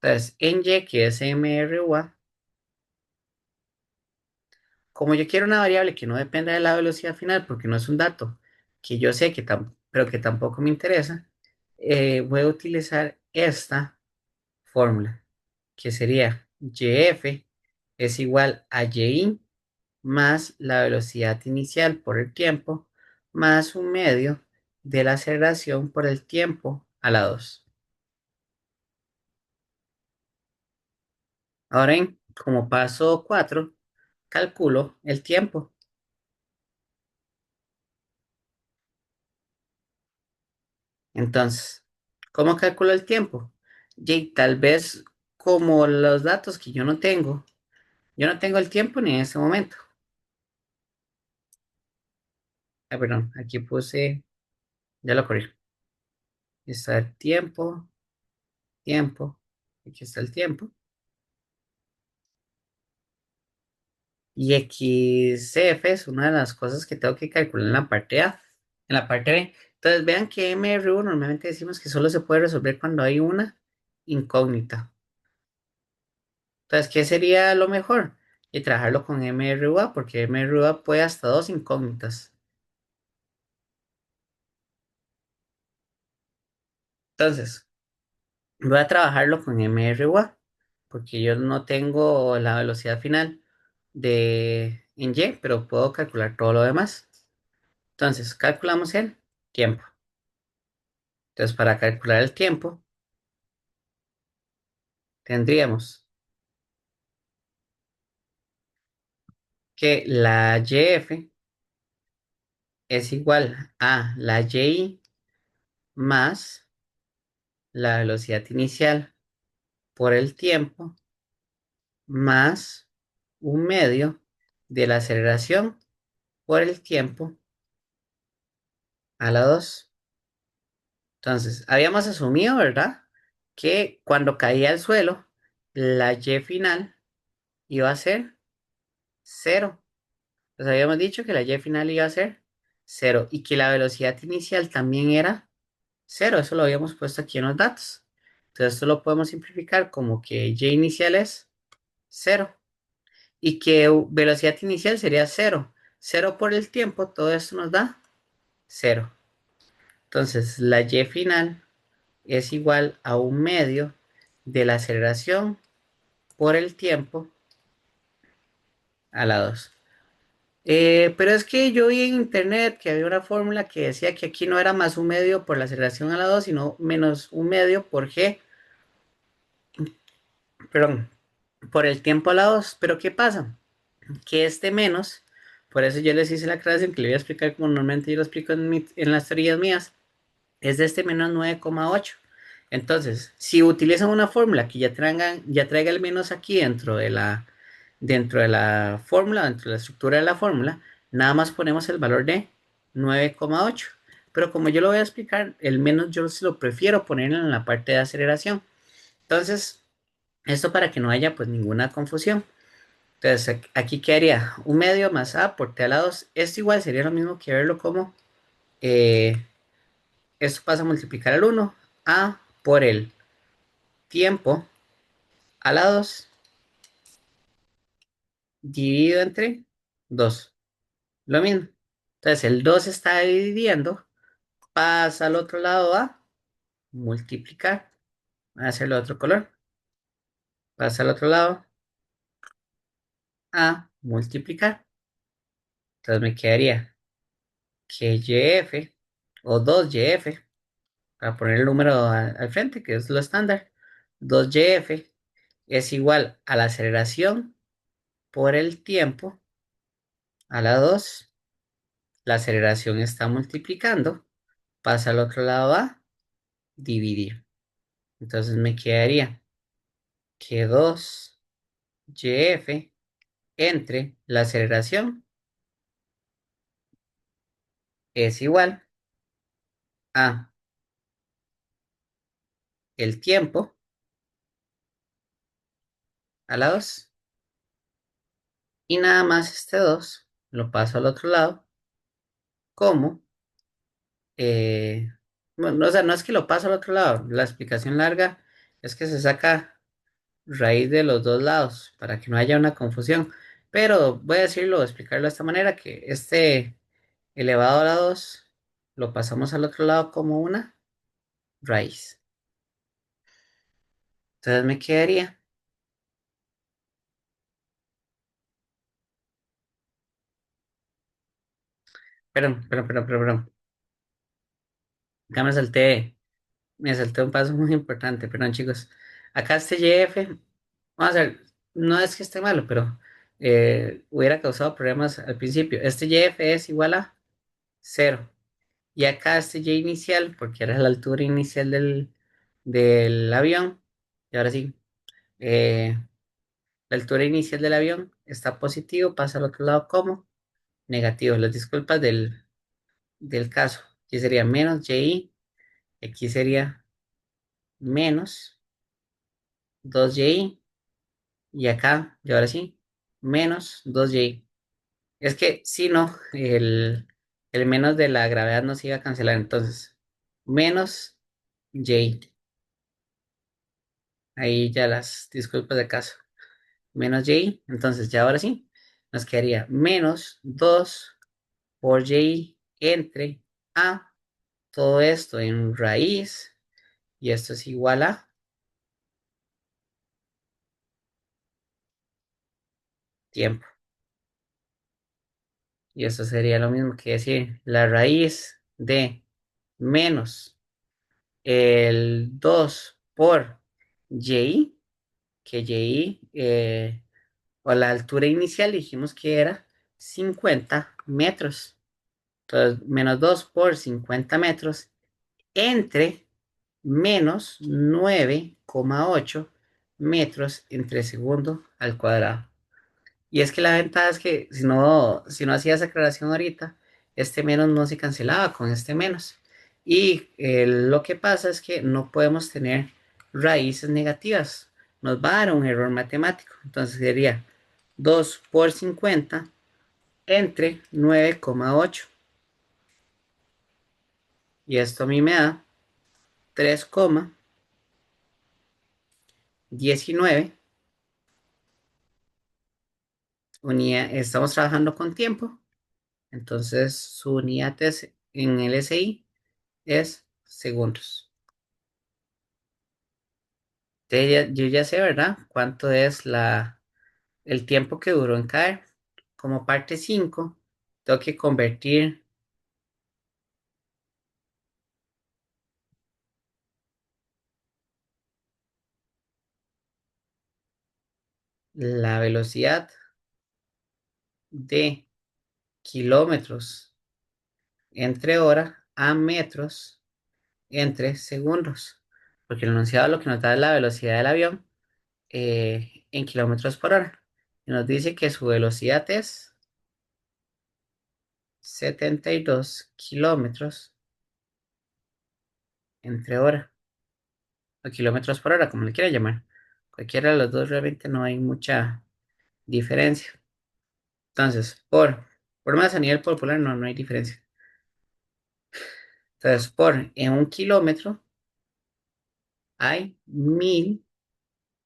Entonces, en Y, que es MRUA, como yo quiero una variable que no dependa de la velocidad final, porque no es un dato que yo sé que pero que tampoco me interesa, voy a utilizar esta fórmula, que sería YF es igual a YI más la velocidad inicial por el tiempo, más un medio de la aceleración por el tiempo a la 2. Ahora, como paso 4 calculo el tiempo. Entonces, ¿cómo calculo el tiempo? Y tal vez como los datos que yo no tengo el tiempo ni en ese momento. Ah, perdón, aquí puse, ya lo corrí. Está el tiempo, tiempo, aquí está el tiempo. Y XF es una de las cosas que tengo que calcular en la parte A, en la parte B. Entonces vean que MRU normalmente decimos que solo se puede resolver cuando hay una incógnita. Entonces, ¿qué sería lo mejor? Y trabajarlo con MRUA, porque MRUA puede hasta dos incógnitas. Entonces, voy a trabajarlo con MRUA, porque yo no tengo la velocidad final en Y, pero puedo calcular todo lo demás. Entonces, calculamos el tiempo. Entonces, para calcular el tiempo, tendríamos que la YF es igual a la YI más la velocidad inicial por el tiempo más un medio de la aceleración por el tiempo a la 2. Entonces, habíamos asumido, ¿verdad? Que cuando caía al suelo, la Y final iba a ser cero. Pues habíamos dicho que la Y final iba a ser cero y que la velocidad inicial también era cero. Eso lo habíamos puesto aquí en los datos. Entonces, esto lo podemos simplificar como que Y inicial es cero y que velocidad inicial sería cero. Cero por el tiempo, todo esto nos da cero. Entonces, la Y final es igual a un medio de la aceleración por el tiempo a la 2. Pero es que yo vi en internet que había una fórmula que decía que aquí no era más un medio por la aceleración a la 2 sino menos un medio por G, perdón, por el tiempo a la 2. Pero ¿qué pasa? Que este menos, por eso yo les hice la aclaración que le voy a explicar como normalmente yo lo explico en las teorías mías, es de este menos 9,8. Entonces, si utilizan una fórmula que ya traiga el menos aquí dentro de la fórmula, dentro de la estructura de la fórmula, nada más ponemos el valor de 9,8. Pero como yo lo voy a explicar, el menos yo se lo prefiero poner en la parte de aceleración. Entonces, esto para que no haya pues ninguna confusión. Entonces, aquí quedaría un medio más a por t a la 2. Esto igual sería lo mismo que verlo como eh, esto pasa a multiplicar al uno a por el tiempo a la 2 dividido entre 2. Lo mismo. Entonces, el 2 está dividiendo, pasa al otro lado a multiplicar. Voy a hacerlo de otro color. Pasa al otro lado a multiplicar. Entonces me quedaría que YF o 2YF, para poner el número al frente, que es lo estándar, 2YF es igual a la aceleración por el tiempo a la 2. La aceleración está multiplicando, pasa al otro lado a dividir. Entonces me quedaría que 2YF entre la aceleración es igual a el tiempo a la 2. Y nada más este 2 lo paso al otro lado como, bueno, no, o sea, no es que lo paso al otro lado, la explicación larga es que se saca raíz de los dos lados para que no haya una confusión. Pero voy a decirlo, explicarlo de esta manera, que este elevado a la 2 lo pasamos al otro lado como una raíz. Entonces me quedaría, perdón, acá me salté un paso muy importante, perdón chicos. Acá este YF, vamos a ver, no es que esté malo, pero hubiera causado problemas al principio. Este YF es igual a cero. Y acá este Y inicial, porque era la altura inicial del avión. Y ahora sí, eh, la altura inicial del avión está positivo, pasa al otro lado como negativo. Las disculpas del caso. Aquí sería menos Y, aquí sería menos 2Y, y acá, y ahora sí, menos 2Y. Es que si no, el menos de la gravedad no se iba a cancelar. Entonces, menos Y. Ahí ya las disculpas de caso. Menos Y. Entonces, ya ahora sí, nos quedaría menos 2 por Y entre A. Todo esto en raíz. Y esto es igual a tiempo. Y esto sería lo mismo que decir la raíz de menos el 2 por Y, que Y, o la altura inicial dijimos que era 50 metros. Entonces, menos 2 por 50 metros entre menos 9,8 metros entre segundo al cuadrado. Y es que la ventaja es que si no hacía esa aclaración ahorita, este menos no se cancelaba con este menos. Y lo que pasa es que no podemos tener raíces negativas. Nos va a dar un error matemático. Entonces sería 2 por 50 entre 9,8. Y esto a mí me da 3,19 unidad. Estamos trabajando con tiempo. Entonces su unidad en el SI es segundos. Yo ya sé, ¿verdad? ¿Cuánto es el tiempo que duró en caer? Como parte 5 tengo que convertir la velocidad de kilómetros entre hora a metros entre segundos. porque el enunciado lo que nos da es la velocidad del avión en kilómetros por hora. Y nos dice que su velocidad es 72 kilómetros entre hora, o kilómetros por hora, como le quiera llamar. Cualquiera de los dos realmente no hay mucha diferencia. Entonces, por más a nivel popular no hay diferencia. Entonces, en un kilómetro hay 1000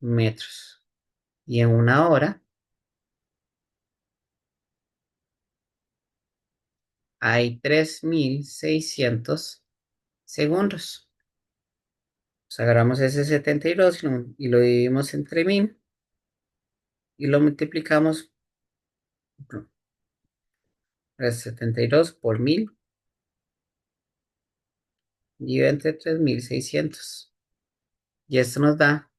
metros. Y en una hora hay 3600 segundos. Pues agarramos ese 72 y lo dividimos entre 1000 y lo multiplicamos por 72 por 1000 y entre 3600. Y esto nos da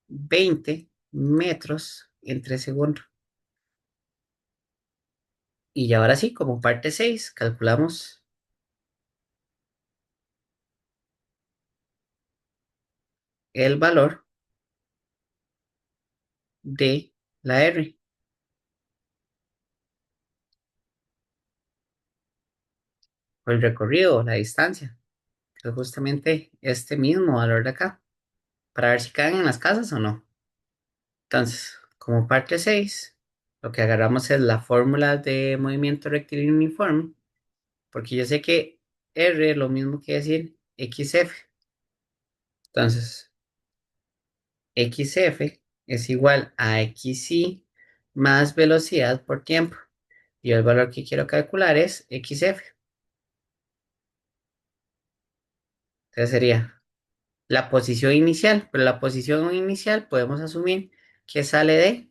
20 metros entre segundo. Y ahora sí, como parte 6 calculamos el valor de la R, o el recorrido, o la distancia, que es justamente este mismo valor de acá, para ver si caen en las casas o no. Entonces, como parte 6 lo que agarramos es la fórmula de movimiento rectilíneo uniforme, porque yo sé que R es lo mismo que decir XF. Entonces, XF es igual a XY más velocidad por tiempo. Y el valor que quiero calcular es XF. Entonces sería la posición inicial, pero la posición inicial podemos asumir que sale de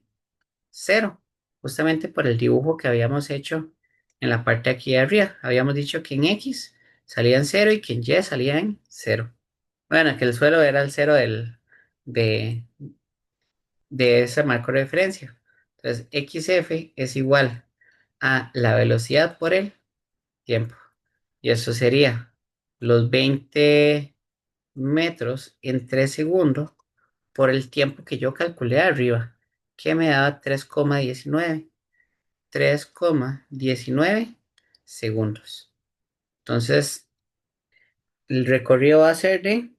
cero, justamente por el dibujo que habíamos hecho en la parte aquí de arriba. Habíamos dicho que en X salía en cero y que en Y salía en cero. Bueno, que el suelo era el cero de, de ese marco de referencia. Entonces, XF es igual a la velocidad por el tiempo. Y eso sería los 20 metros en 3 segundos por el tiempo que yo calculé arriba, que me daba 3,19 segundos. Entonces, el recorrido va a ser de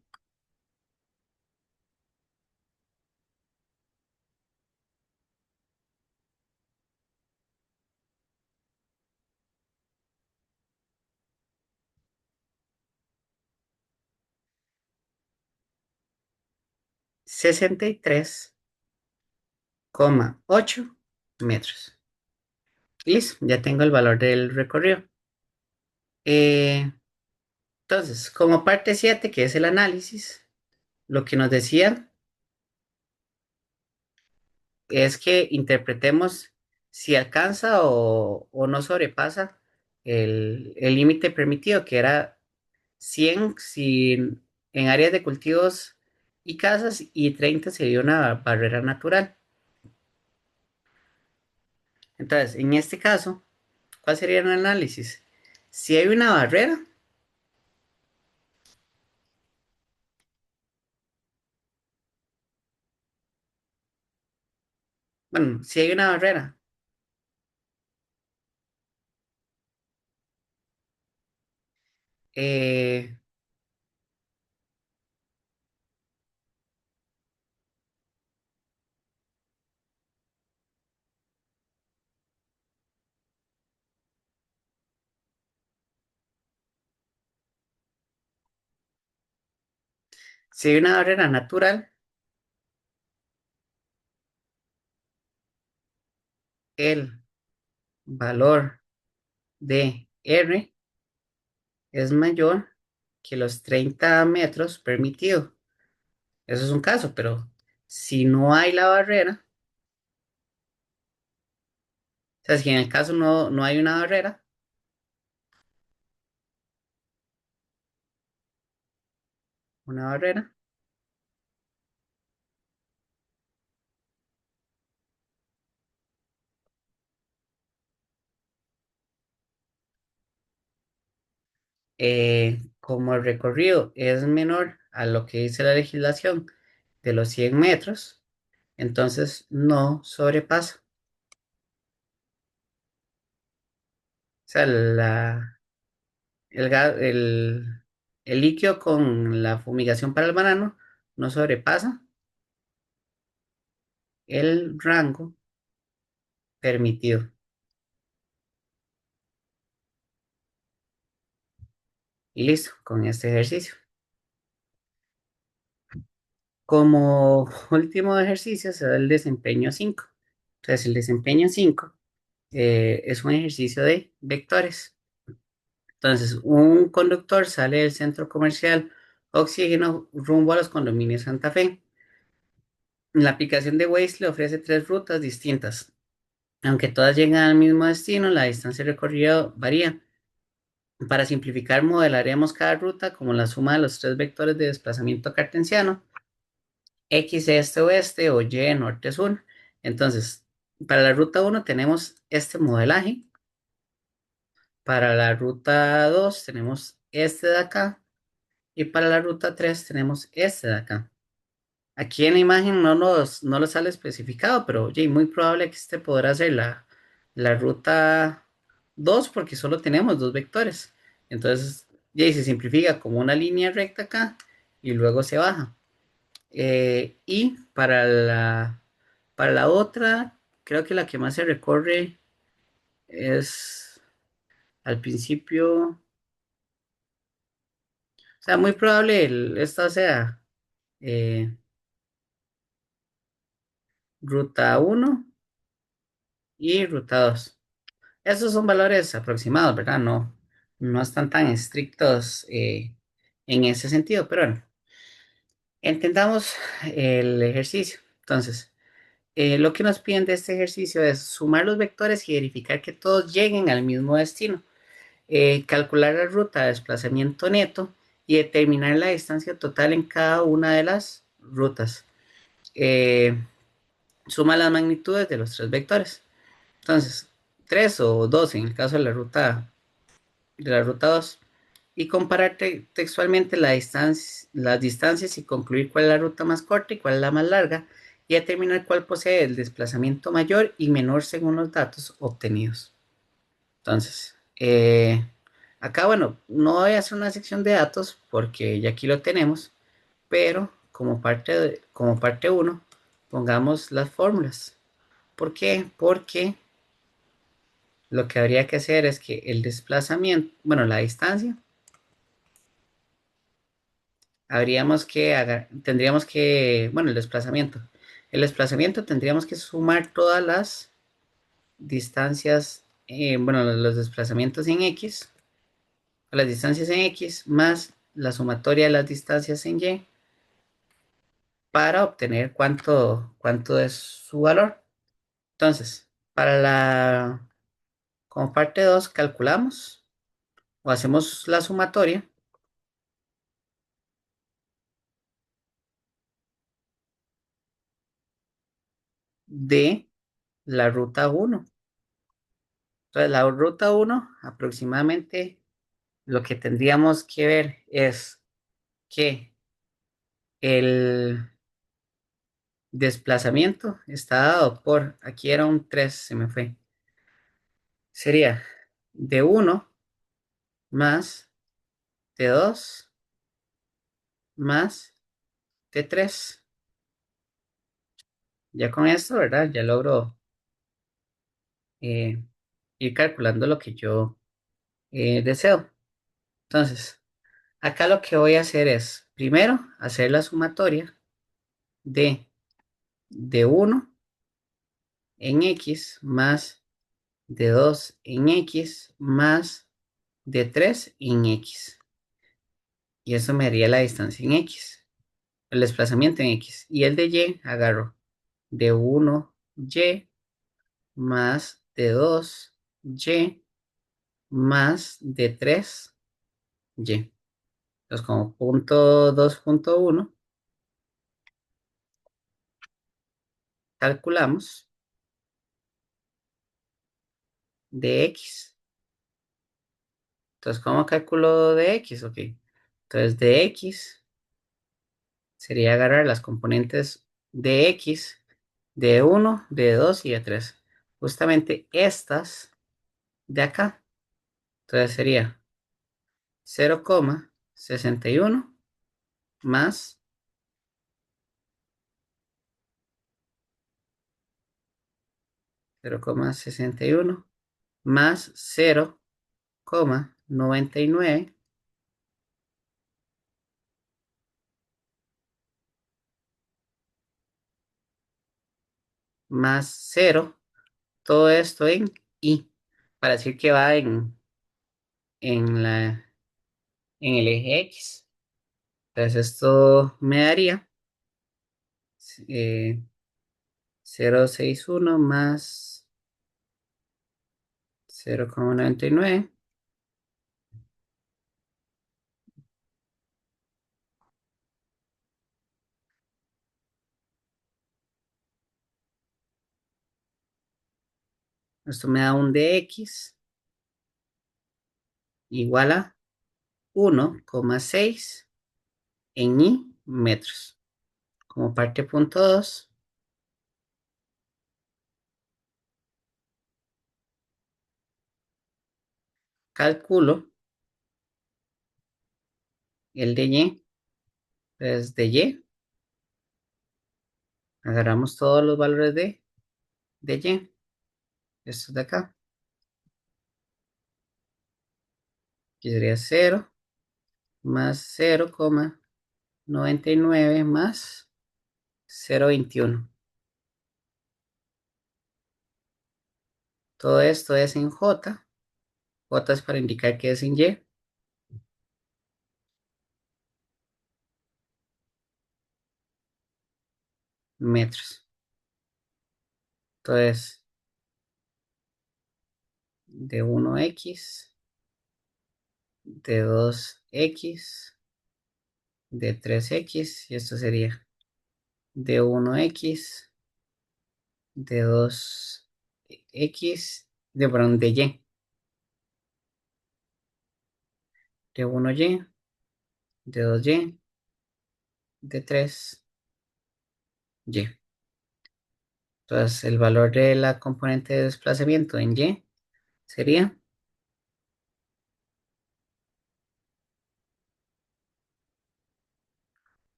63,8 metros. Listo, ya tengo el valor del recorrido. Eh, entonces, como parte 7 que es el análisis, lo que nos decía es que interpretemos si alcanza o no sobrepasa el límite permitido, que era 100 si en áreas de cultivos y casas, y 30 sería una barrera natural. Entonces, en este caso, ¿cuál sería el análisis? Si hay una barrera, bueno, si hay una barrera, eh, si hay una barrera natural, el valor de R es mayor que los 30 metros permitidos. Eso es un caso, pero si no hay la barrera, o sea, si en el caso no hay una barrera, como el recorrido es menor a lo que dice la legislación de los 100 metros, entonces no sobrepasa. O sea, el líquido con la fumigación para el banano no sobrepasa el rango permitido. Y listo, con este ejercicio. Como último ejercicio se da el desempeño 5. Entonces, el desempeño 5 es un ejercicio de vectores. Entonces, un conductor sale del centro comercial Oxígeno rumbo a los condominios Santa Fe. La aplicación de Waze le ofrece tres rutas distintas. Aunque todas llegan al mismo destino, la distancia recorrida varía. Para simplificar, modelaremos cada ruta como la suma de los tres vectores de desplazamiento cartesiano, X este-oeste o Y norte-sur. Entonces, para la ruta uno tenemos este modelaje. Para la ruta 2 tenemos este de acá. Y para la ruta 3 tenemos este de acá. Aquí en la imagen no lo sale especificado, pero oye, muy probable que este podrá ser la ruta 2 porque solo tenemos dos vectores. Entonces, ya se simplifica como una línea recta acá y luego se baja. Y para la otra, creo que la que más se recorre es al principio, o sea, muy probable esta sea eh, ruta uno y ruta 2. Estos son valores aproximados, ¿verdad? No están tan estrictos en ese sentido, pero bueno, entendamos el ejercicio. Entonces, lo que nos piden de este ejercicio es sumar los vectores y verificar que todos lleguen al mismo destino, calcular la ruta de desplazamiento neto y determinar la distancia total en cada una de las rutas. Eh, Suma las magnitudes de los tres vectores. Entonces, 3 o 2 en el caso de la ruta 2 y comparar textualmente las distancias y concluir cuál es la ruta más corta y cuál es la más larga y determinar cuál posee el desplazamiento mayor y menor según los datos obtenidos. Entonces, acá, bueno, no voy a hacer una sección de datos porque ya aquí lo tenemos, pero como parte uno pongamos las fórmulas. ¿Por qué? Porque lo que habría que hacer es que el desplazamiento, bueno, la distancia, tendríamos que, bueno, el desplazamiento. El desplazamiento tendríamos que sumar todas las distancias, bueno, los desplazamientos en X, las distancias en X, más la sumatoria de las distancias en Y para obtener cuánto es su valor. Entonces, como parte 2 calculamos o hacemos la sumatoria de la ruta uno. Entonces, la ruta uno aproximadamente lo que tendríamos que ver es que el desplazamiento está dado por, aquí era un 3 se me fue, sería de uno más de 2 más de 3. Ya con esto, ¿verdad? Ya logro eh, ir calculando lo que yo deseo. Entonces, acá lo que voy a hacer es, primero, hacer la sumatoria de uno en X más de 2 en X más de 3 en X. Y eso me daría la distancia en X, el desplazamiento en X. Y el de Y agarro de uno Y más de 2 Y más de 3 Y. Entonces como punto 2.1 calculamos de X. Entonces, ¿cómo calculo de X? Ok. Entonces, de X sería agarrar las componentes de x, de uno, de 2 y de 3. Justamente estas de acá. Entonces sería 0,61 más 0,61 más 0,99 más 0. Todo esto en y, para decir que va en en el eje X. Entonces esto me daría eh, 0,61 más 0,99. Esto me da un dx igual a 1,6 en y metros. Como parte punto 2, calculo el de y. Entonces de y, agarramos todos los valores de y. Esto de acá, que sería 0 más 0,99 más 0,21. Todo esto es en J. J es para indicar que es en Y, metros. Entonces, de 1x, de 2x, de 3x, y esto sería de 1x, de 2x, perdón, de Y, de 1y, de 2y, de 3y. Entonces, el valor de la componente de desplazamiento en Y sería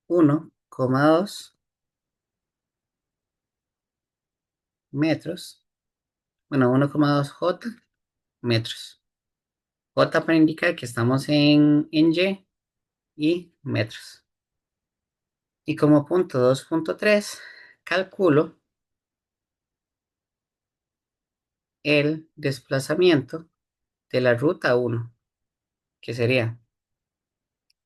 1,2 metros, bueno, 1,2 J metros. J para indicar que estamos en y metros. Y como punto 2,3 calculo el desplazamiento de la ruta 1, que sería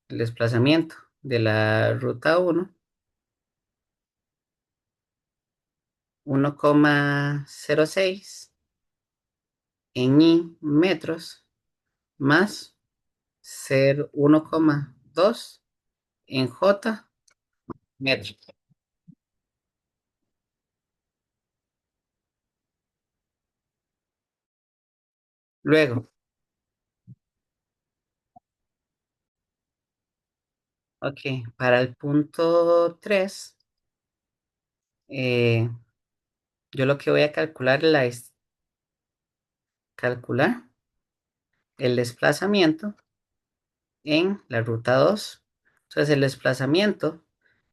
el desplazamiento de la ruta 1,06 en y metros más 1,2 en J metros. Luego, ok, para el punto 3, eh, yo lo que voy a calcular es calcular el desplazamiento en la ruta 2. Entonces, el desplazamiento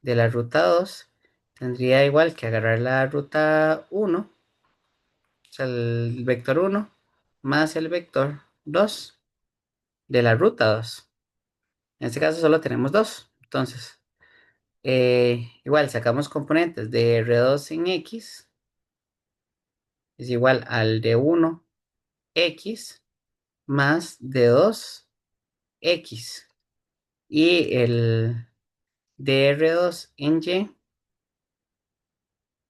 de la ruta 2 tendría igual que agarrar la ruta 1, o sea, el vector 1 más el vector 2 de la ruta 2. En este caso solo tenemos 2. Entonces, igual sacamos componentes de R2 en X es igual al de 1X más de 2X. Y el dr2 en Y,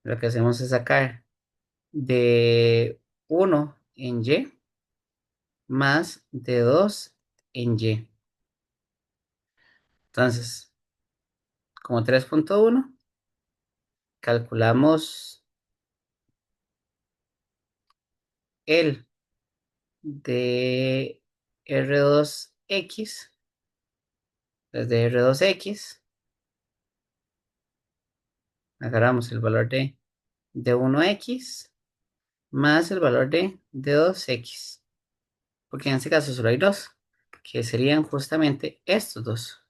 lo que hacemos es sacar de 1 en Y más de 2 en Y. Entonces, como 3,1 calculamos el de R2X, desde R2X, agarramos el valor de 1x más el valor de 2x, porque en este caso solo hay dos, que serían justamente estos dos.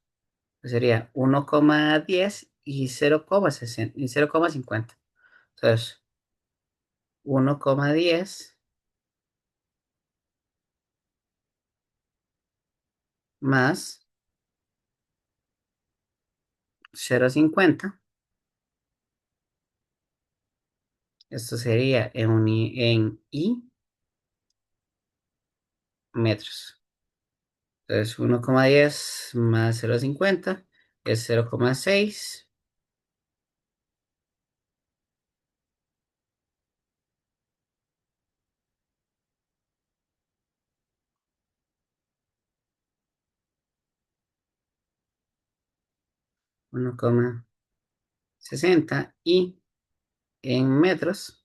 Sería 1,10 y 0,60 y 0,50. Entonces, 1,10 más 0,50. Esto sería en I metros. Entonces, 1,10 más 0,50 es 0,6. 1,60 y en metros,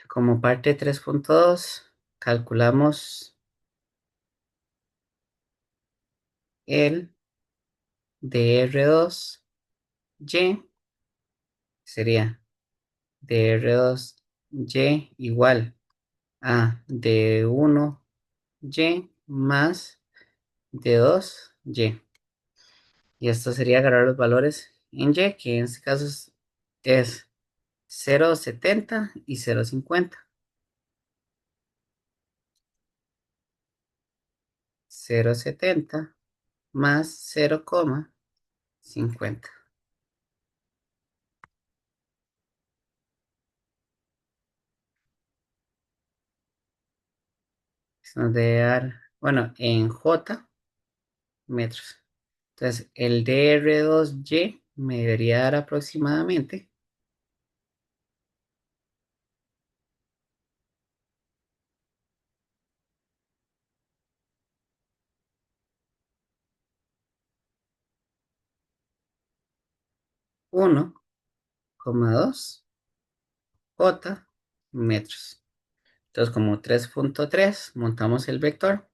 como parte 3,2 calculamos el dr2y, sería dr2y igual a d1y más d2y. Y esto sería agarrar los valores en y, que en este caso es 0,70 y 0,50. 0,70 más 0,50. Eso nos debe dar, bueno, en J metros. Entonces, el dr2y me debería dar aproximadamente 1,2 J metros. Entonces, como 3,3 montamos el vector.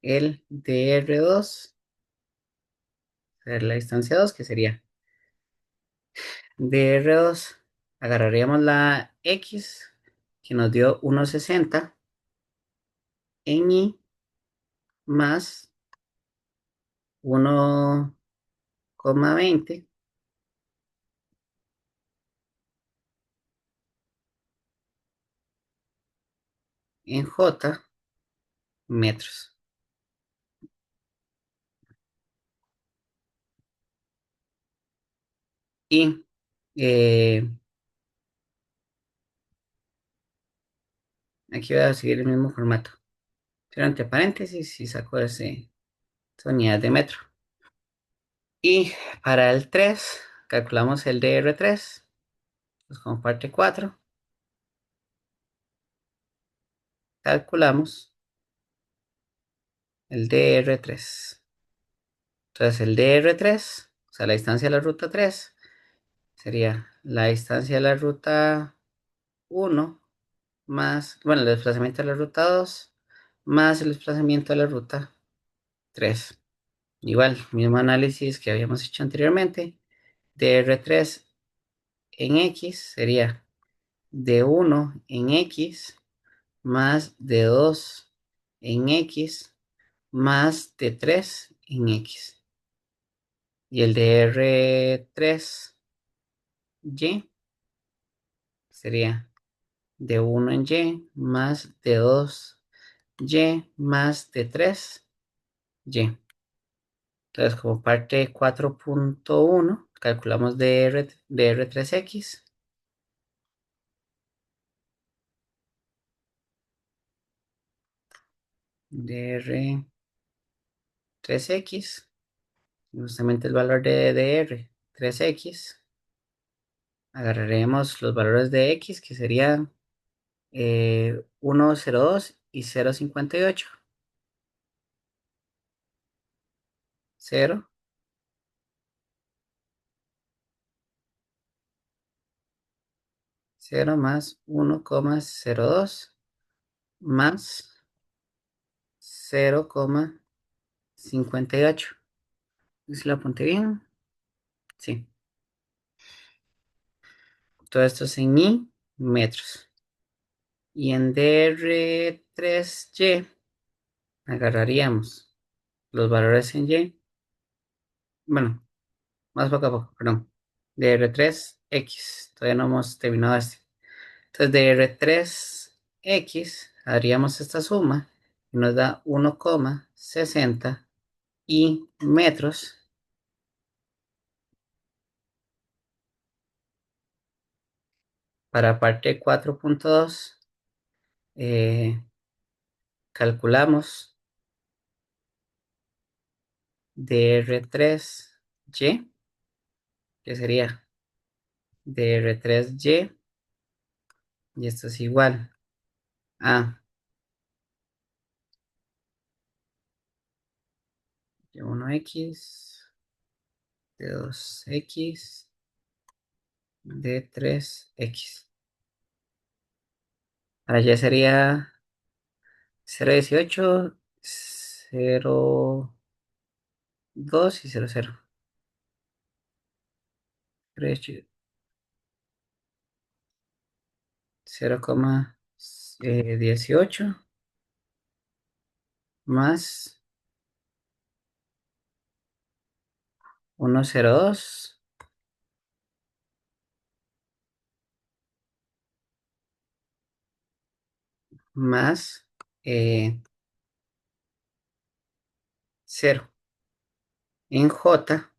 El dr2, la distancia 2, que sería dr2, agarraríamos la x, que nos dio 1,60 en y más 1,20 en J metros. Y eh, aquí voy a seguir el mismo formato. Pero entre paréntesis y saco esa unidad de metro. Y para el 3 calculamos el dr3. Pues como parte 4 calculamos el dr3. Entonces el dr3, o sea, la distancia de la ruta 3, sería la distancia de la ruta 1 más, bueno, el desplazamiento de la ruta 2 más el desplazamiento de la ruta 3. Igual, mismo análisis que habíamos hecho anteriormente. Dr3 en X sería de 1 en X más de 2 en X más de 3 en X. Y el dr3y sería de 1 en Y más de 2y más de 3y. Entonces, como parte 4,1 calculamos dr3x. Dr3x, justamente el valor de dr3x. Agarraremos los valores de x, que serían 1,02 y 0,58. 0, 0 más 1,02 más 0,58. ¿Si lo apunté bien? Sí. Todo esto es en I metros. Y en dr3y agarraríamos los valores en Y. Bueno, más poco a poco, perdón. Dr3x. Todavía no hemos terminado este. Entonces, dr3x, haríamos esta suma y nos da 1,60 y metros para parte 4,2. Calculamos dr3y, que sería dr3y, y esto es igual a y1x, d2x, d3x. Para allá sería 0,18, 0,2 y 0,0. 0,18 más 1,02 más 0 en J,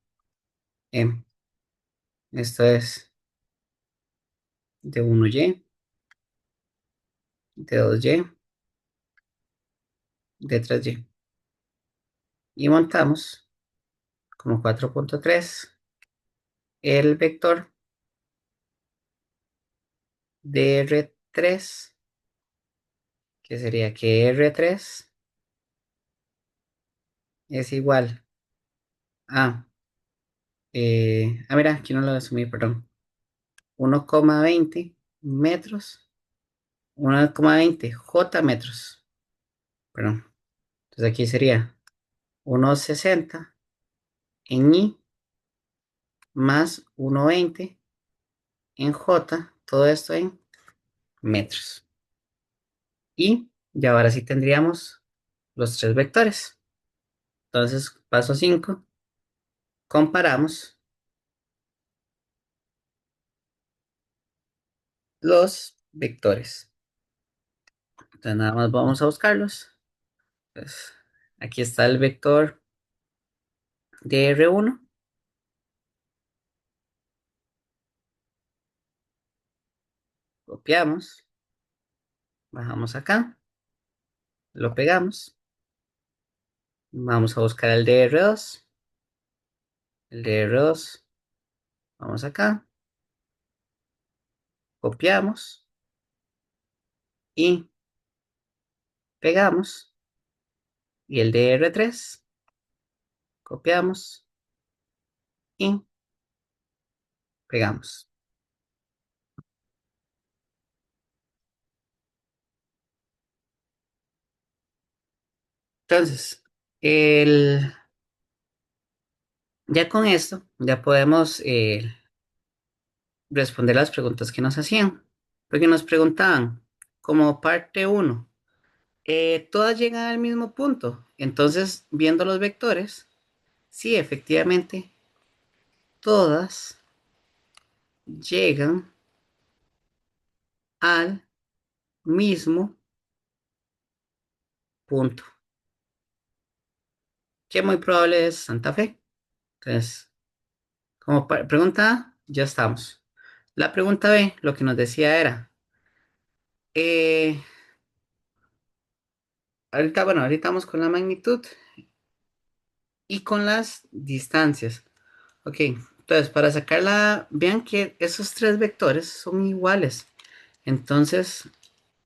M. Esto es de 1y, de 2y, de 3y. Y montamos como 4,3 el vector de R3, que sería que R3 es igual a, mira, aquí no lo asumí, perdón, 1,20 metros, 1,20 J metros, perdón. Entonces aquí sería 1,60 en I más 1,20 en J, todo esto en metros. Y ya ahora sí tendríamos los tres vectores. Entonces, paso 5, comparamos los vectores. Entonces, nada más vamos a buscarlos. Pues, aquí está el vector de R1. Copiamos, bajamos acá, lo pegamos. Vamos a buscar el de R2. El de R2, vamos acá, copiamos y pegamos. Y el de R3, copiamos y pegamos. Entonces, ya con esto, ya podemos responder las preguntas que nos hacían. Porque nos preguntaban, como parte uno, todas llegan al mismo punto. Entonces, viendo los vectores, sí, efectivamente, todas llegan al mismo punto. Que muy probable es Santa Fe. Entonces, como pregunta A, ya estamos. La pregunta B, lo que nos decía era, eh, ahorita, bueno, ahorita vamos con la magnitud y con las distancias. Ok, entonces para sacarla, vean que esos tres vectores son iguales. Entonces,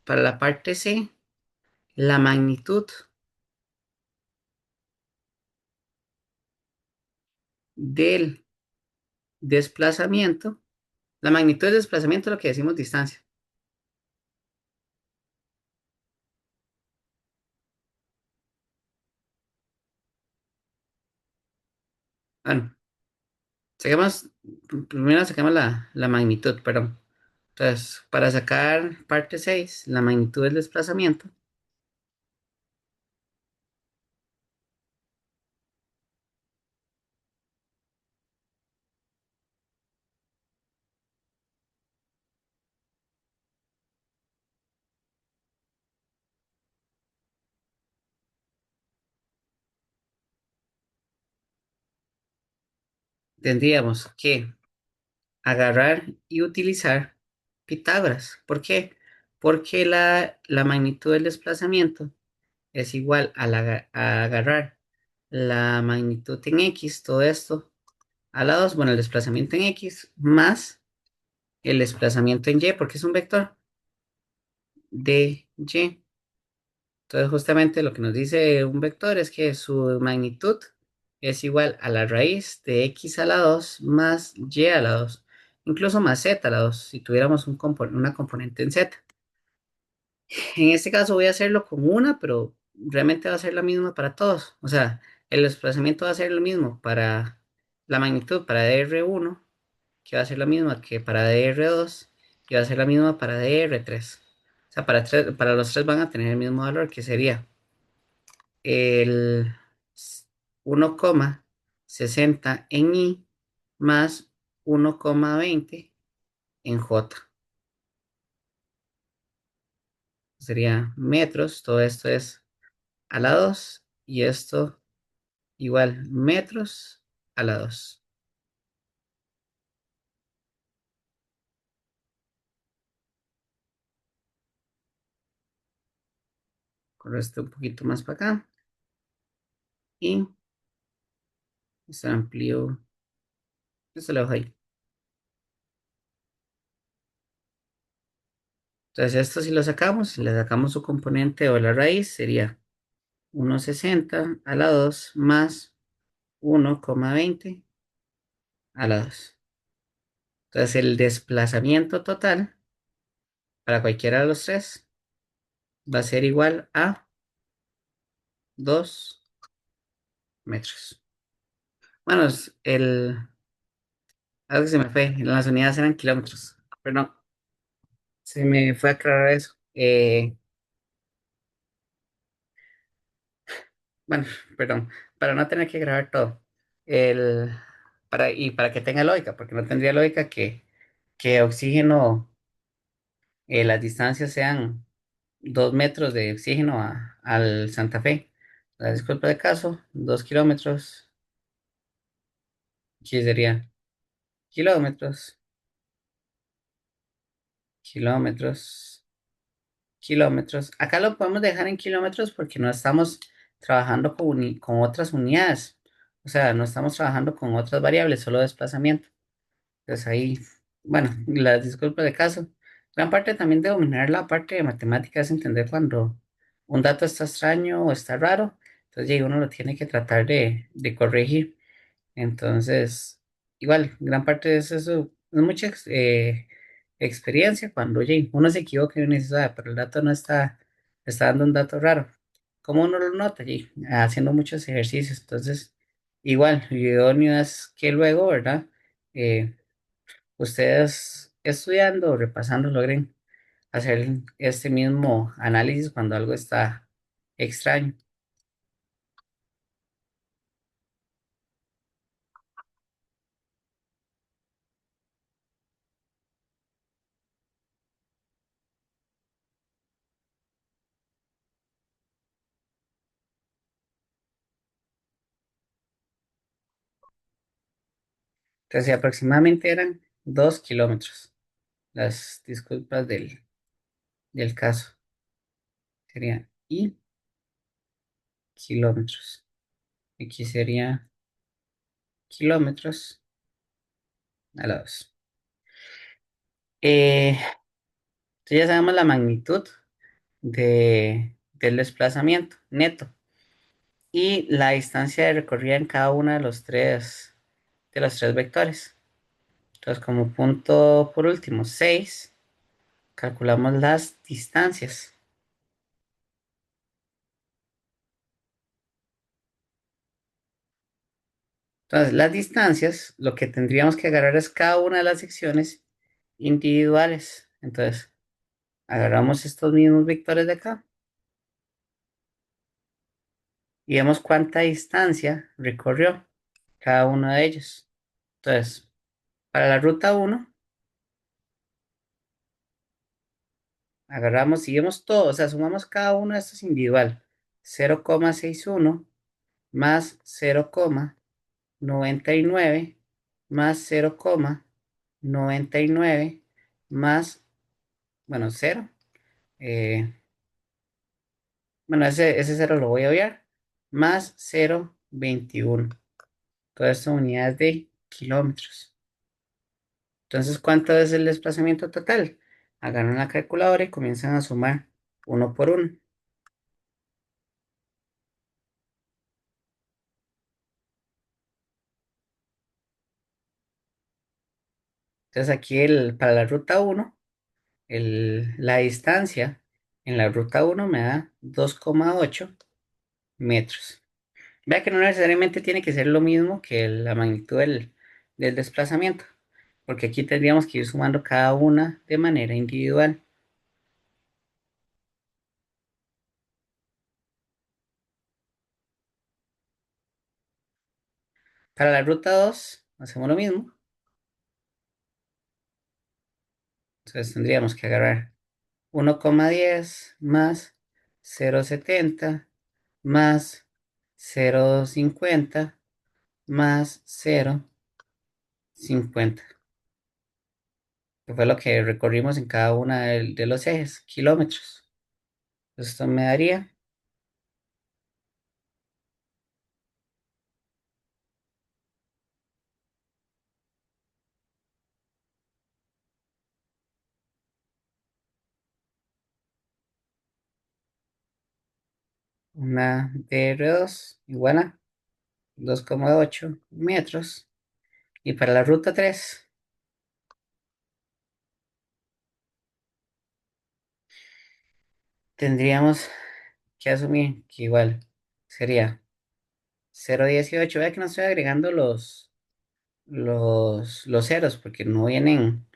para la parte C, la magnitud del desplazamiento, la magnitud del desplazamiento es lo que decimos distancia. Bueno, saquemos, primero saquemos la magnitud, perdón. Entonces, para sacar parte 6 la magnitud del desplazamiento, tendríamos que agarrar y utilizar Pitágoras. ¿Por qué? Porque la magnitud del desplazamiento es igual a agarrar la magnitud en X, todo esto, a la 2 bueno, el desplazamiento en X, más el desplazamiento en Y, porque es un vector de Y. Entonces, justamente lo que nos dice un vector es que su magnitud es igual a la raíz de X a la 2 más Y a la 2, incluso más Z a la 2 si tuviéramos una componente en Z. En este caso voy a hacerlo con una, pero realmente va a ser la misma para todos. O sea, el desplazamiento va a ser lo mismo para la magnitud para DR1, que va a ser la misma que para DR2, y va a ser la misma para DR3. O sea, para los tres van a tener el mismo valor, que sería el 1,60 en I más 1,20 en J. Sería metros, todo esto es a la 2 y esto igual metros a la 2. Corro esto un poquito más para acá y se amplío. Esto lo dejo ahí. Entonces esto si lo sacamos, si le sacamos su componente o la raíz, sería 1,60 a la 2 más 1,20 a la 2. Entonces el desplazamiento total para cualquiera de los tres va a ser igual a 2 metros. Bueno, algo que se me fue, las unidades eran kilómetros. Perdón, se me fue a aclarar eso. Bueno, perdón, para no tener que grabar todo. El, y para que tenga lógica, porque no tendría lógica que oxígeno, las distancias sean 2 metros de oxígeno al Santa Fe. La disculpa de caso, 2 kilómetros, aquí sería kilómetros, kilómetros, kilómetros. Acá lo podemos dejar en kilómetros porque no estamos trabajando con otras unidades. O sea, no estamos trabajando con otras variables, solo desplazamiento. Entonces ahí, bueno, las disculpas de caso. Gran parte también de dominar la parte de matemáticas es entender cuando un dato está extraño o está raro. Entonces ya uno lo tiene que tratar de corregir. Entonces, igual, gran parte de eso es mucha experiencia cuando oye, uno se equivoca y uno dice, "Ah, pero el dato no está dando un dato raro. ¿Cómo uno lo nota? Oye, haciendo muchos ejercicios. Entonces, igual, lo idóneo es que luego, ¿verdad? Eh, ustedes estudiando o repasando logren hacer este mismo análisis cuando algo está extraño. Entonces, aproximadamente eran 2 kilómetros. Las disculpas del caso serían y kilómetros. Aquí sería kilómetros a la 2. Entonces ya sabemos la magnitud del desplazamiento neto y la distancia de recorrida en cada uno de los tres vectores. Entonces, como punto por último, 6 calculamos las distancias. Entonces, las distancias, lo que tendríamos que agarrar es cada una de las secciones individuales. Entonces, agarramos estos mismos vectores de acá y vemos cuánta distancia recorrió cada uno de ellos. Entonces, para la ruta uno agarramos y vemos todo, o sea, sumamos cada uno de estos individual. 0,61 más 0,99 más 0,99 más, bueno, cero. eh, bueno, ese cero lo voy a obviar. Más 0,21. Todo esto en unidades de kilómetros. Entonces, ¿cuánto es el desplazamiento total? Agarran la calculadora y comienzan a sumar uno por uno. Entonces, aquí para la ruta uno, la distancia en la ruta uno me da 2,8 metros. Vea que no necesariamente tiene que ser lo mismo que la magnitud del desplazamiento, porque aquí tendríamos que ir sumando cada una de manera individual. Para la ruta 2 hacemos lo mismo. Entonces tendríamos que agarrar 1,10 más 0,70 más 0,50 más 0,50, que fue lo que recorrimos en cada una de los ejes, kilómetros. Esto me daría una DR2 igual a 2,8 metros. Y para la ruta 3 tendríamos que asumir que igual sería 0,18. Vea que no estoy agregando los ceros porque no vienen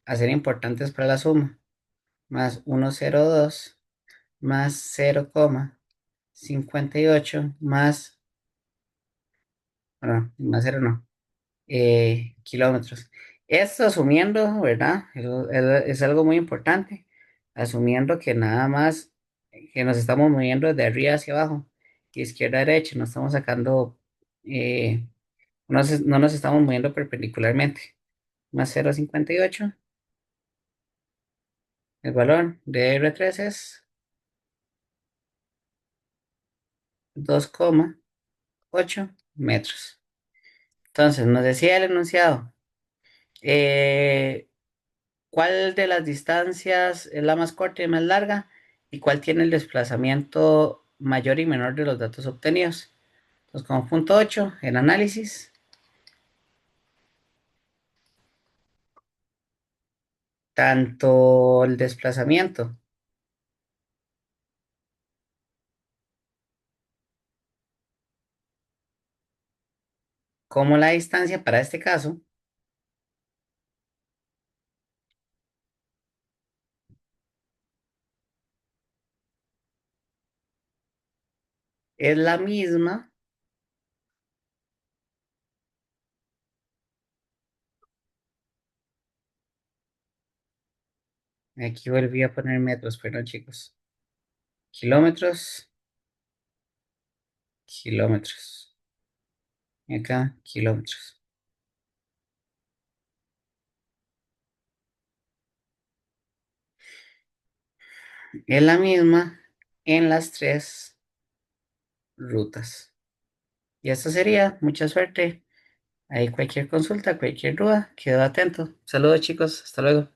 a ser importantes para la suma. Más 1,02 más 0,58 más, bueno, más cero no, kilómetros. Esto asumiendo, ¿verdad? Es algo muy importante, asumiendo que nada más que nos estamos moviendo de arriba hacia abajo, de izquierda a derecha, no estamos sacando, no nos estamos moviendo perpendicularmente. Más 0,58, el valor de R3 es 2,8 metros. Entonces, nos decía el enunciado, eh, ¿cuál de las distancias es la más corta y más larga? ¿Y cuál tiene el desplazamiento mayor y menor de los datos obtenidos? Entonces, como punto 8, el análisis, tanto el desplazamiento como la distancia para este caso es la misma. Aquí volví a poner metros, perdón chicos. Kilómetros, kilómetros. Y acá, kilómetros. Es la misma en las tres rutas. Y esto sería, mucha suerte. Ahí cualquier consulta, cualquier duda, quedo atento. Saludos chicos, hasta luego.